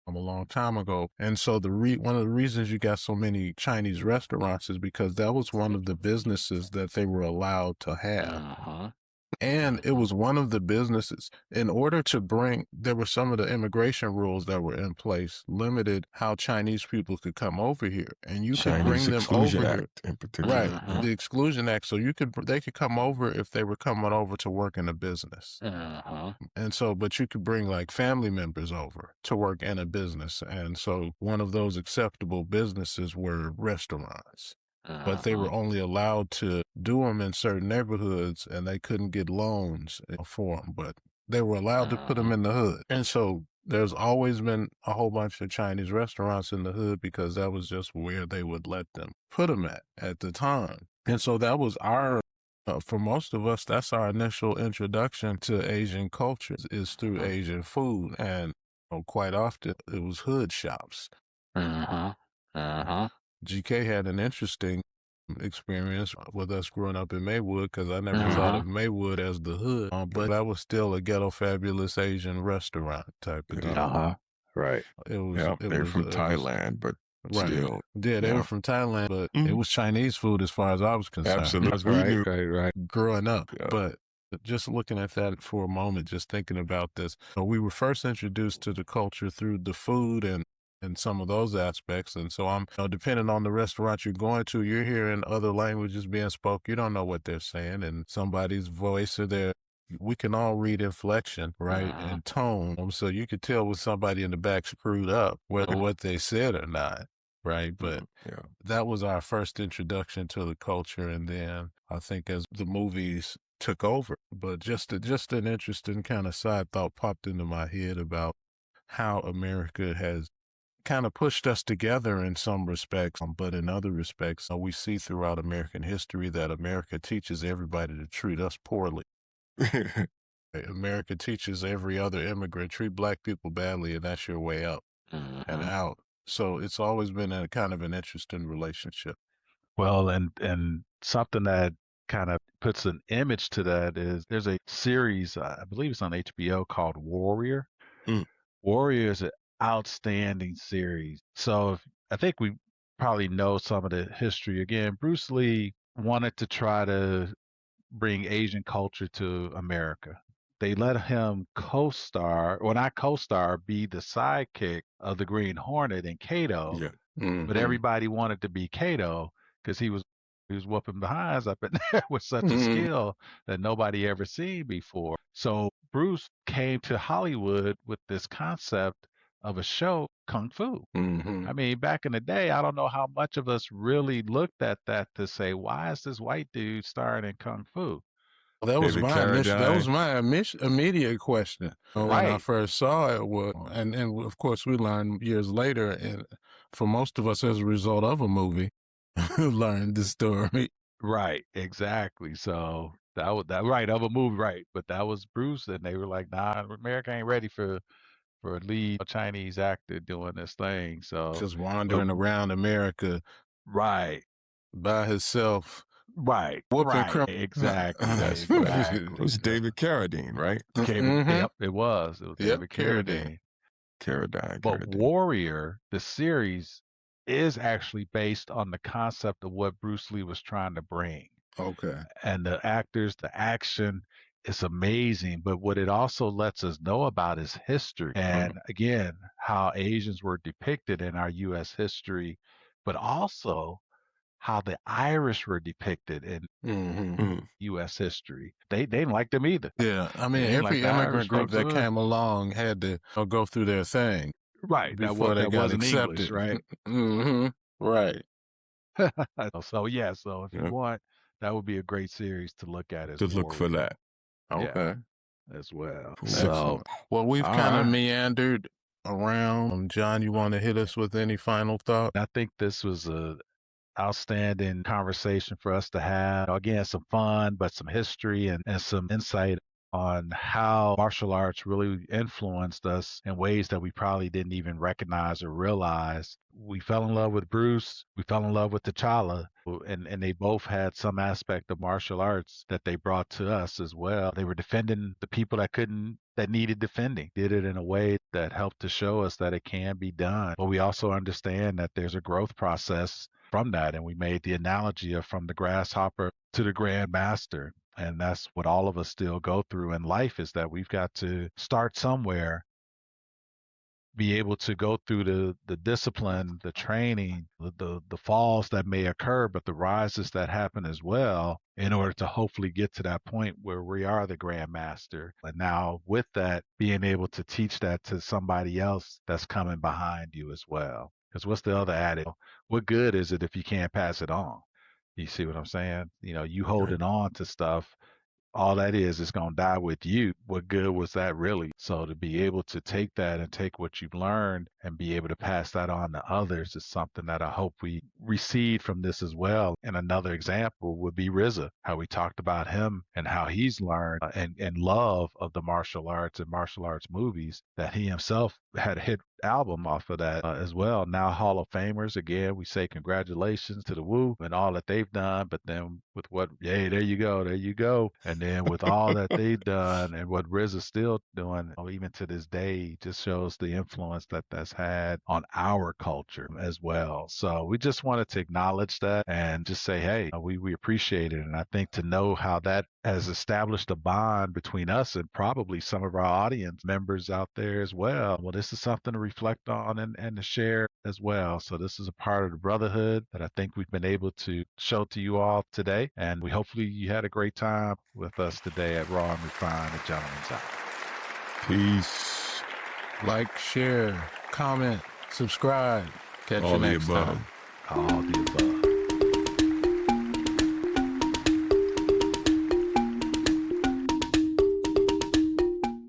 [SPEAKER 2] a long time ago. And so one of the reasons you got so many Chinese restaurants is because that was one of the businesses that they were allowed to have. And it was one of the businesses, in order to there were some of the immigration rules that were in place, limited how Chinese people could come over here. And you could bring them
[SPEAKER 4] Exclusion
[SPEAKER 2] over
[SPEAKER 4] Act
[SPEAKER 2] here.
[SPEAKER 4] in particular.
[SPEAKER 2] Right. The Exclusion Act. So they could come over if they were coming over to work in a business. And so, but you could bring like family members over to work in a business. And so one of those acceptable businesses were restaurants. But they were only allowed to do them in certain neighborhoods, and they couldn't get loans for them, but they were allowed to put them in the hood. And so there's always been a whole bunch of Chinese restaurants in the hood because that was just where they would let them put them at the time. And so that was for most of us, that's our initial introduction to Asian culture is through Asian food. And quite often it was hood shops. GK had an interesting experience with us growing up in Maywood, because I never thought of Maywood as the hood, but that was still a ghetto fabulous Asian restaurant type of deal.
[SPEAKER 3] Right.
[SPEAKER 2] It was.
[SPEAKER 4] They're from Thailand, but still.
[SPEAKER 2] Yeah, they were from Thailand, but it was Chinese food as far as I was concerned.
[SPEAKER 4] Absolutely. As we knew.
[SPEAKER 3] Right.
[SPEAKER 2] Growing up. But just looking at that for a moment, just thinking about this, we were first introduced to the culture through the food and some of those aspects. And so I'm, depending on the restaurant you're going to, you're hearing other languages being spoke. You don't know what they're saying, and somebody's voice or we can all read inflection, right? And tone. So you could tell when somebody in the back screwed up, whether what they said or not. Right. But that was our first introduction to the culture. And then I think as the movies took over. But just an interesting kind of side thought popped into my head about how America has kind of pushed us together in some respects, but in other respects, we see throughout American history that America teaches everybody to treat us poorly. America teaches every other immigrant, treat black people badly, and that's your way up and out. So it's always been a kind of an interesting relationship.
[SPEAKER 3] Well, and something that kind of puts an image to that is there's a series, I believe it's on HBO, called Warrior.
[SPEAKER 4] Mm.
[SPEAKER 3] Warrior is an outstanding series. So I think we probably know some of the history. Again, Bruce Lee wanted to try to bring Asian culture to America. They let him co-star, or not co-star, be the sidekick of the Green Hornet in Kato.
[SPEAKER 4] Yeah.
[SPEAKER 3] But everybody wanted to be Kato because he was whooping behinds up in there with such a skill that nobody ever seen before. So Bruce came to Hollywood with this concept of a show, Kung Fu. I mean, back in the day, I don't know how much of us really looked at that to say, why is this white dude starring in Kung Fu?
[SPEAKER 2] That was
[SPEAKER 4] David
[SPEAKER 2] my initial, that was
[SPEAKER 4] Carradine.
[SPEAKER 2] my immediate question when I
[SPEAKER 3] Right.
[SPEAKER 2] first saw it. And of course, we learned years later, and for most of us, as a result of a movie, learned the story.
[SPEAKER 3] Right, exactly. So that was that right of a movie, right? But that was Bruce, and they were like, "Nah, America ain't ready for a lead Chinese actor doing this thing." So,
[SPEAKER 2] Just
[SPEAKER 3] but
[SPEAKER 2] wandering around America
[SPEAKER 3] right,
[SPEAKER 2] by himself,
[SPEAKER 3] right,
[SPEAKER 2] whooping
[SPEAKER 3] right,
[SPEAKER 2] criminals.
[SPEAKER 3] exactly,
[SPEAKER 4] It
[SPEAKER 3] exactly.
[SPEAKER 4] was
[SPEAKER 3] So,
[SPEAKER 4] David Carradine, right?
[SPEAKER 3] Yep, it was. It was
[SPEAKER 2] Yep,
[SPEAKER 3] David
[SPEAKER 2] Carradine.
[SPEAKER 3] Carradine. But
[SPEAKER 4] Carradine.
[SPEAKER 3] Warrior, the series, is actually based on the concept of what Bruce Lee was trying to bring.
[SPEAKER 2] Okay.
[SPEAKER 3] And the actors, the action is amazing. But what it also lets us know about is history. And again, how Asians were depicted in our U.S. history, but also how the Irish were depicted in U.S. history. They didn't like them either.
[SPEAKER 2] Yeah, I mean,
[SPEAKER 3] They didn't like
[SPEAKER 2] every
[SPEAKER 3] the Irish
[SPEAKER 2] immigrant group
[SPEAKER 3] folks.
[SPEAKER 2] that came along had to go through their thing
[SPEAKER 3] Right.
[SPEAKER 2] before they
[SPEAKER 3] That
[SPEAKER 2] got
[SPEAKER 3] wasn't English,
[SPEAKER 2] accepted.
[SPEAKER 3] right?
[SPEAKER 2] Right.
[SPEAKER 3] So yeah, so if you
[SPEAKER 4] Yeah.
[SPEAKER 3] want, that would be a great series to look at as
[SPEAKER 4] To look for
[SPEAKER 3] Warrior.
[SPEAKER 4] that. Okay.
[SPEAKER 3] As well.
[SPEAKER 4] Cool.
[SPEAKER 3] So
[SPEAKER 2] Excellent. Well, we've
[SPEAKER 3] all
[SPEAKER 2] kind of
[SPEAKER 3] right.
[SPEAKER 2] meandered around. John, you want to hit us with any final thought?
[SPEAKER 3] I think this was a outstanding conversation for us to have. Again, some fun, but some history and some insight on how martial arts really influenced us in ways that we probably didn't even recognize or realize. We fell in love with Bruce. We fell in love with T'Challa. And they both had some aspect of martial arts that they brought to us as well. They were defending the people that needed defending, did it in a way that helped to show us that it can be done. But we also understand that there's a growth process from that. And we made the analogy of from the grasshopper to the Grandmaster. And that's what all of us still go through in life, is that we've got to start somewhere, be able to go through the discipline, the training, the falls that may occur, but the rises that happen as well, in order to hopefully get to that point where we are the Grandmaster. And now with that, being able to teach that to somebody else that's coming behind you as well. Because what's the other adage? What good is it if you can't pass it on? You see what I'm saying? You know, you holding on to stuff, all that is going to die with you. What good was that really? So to be able to take that and take what you've learned and be able to pass that on to others is something that I hope we receive from this as well. And another example would be RZA, how we talked about him and how he's learned and love of the martial arts and martial arts movies, that he himself had a hit album off of that as well. Now Hall of Famers, again, we say congratulations to the Wu and all that they've done, but then with what, hey, there you go. And then with all that they've done and what RZA's still doing, even to this day, just shows the influence that that's had on our culture as well. So we just wanted to acknowledge that and just say, hey, we appreciate it. And I think to know how that has established a bond between us and probably some of our audience members out there as well. Well, this is something to reflect on and to share as well. So this is a part of the brotherhood that I think we've been able to show to you all today. And we hopefully you had a great time with us today at Raw and Refined, the Gentleman's Hour.
[SPEAKER 4] Peace.
[SPEAKER 2] Like, share, comment, subscribe. Catch you
[SPEAKER 4] All the
[SPEAKER 2] next
[SPEAKER 4] above.
[SPEAKER 2] time.
[SPEAKER 3] All the above.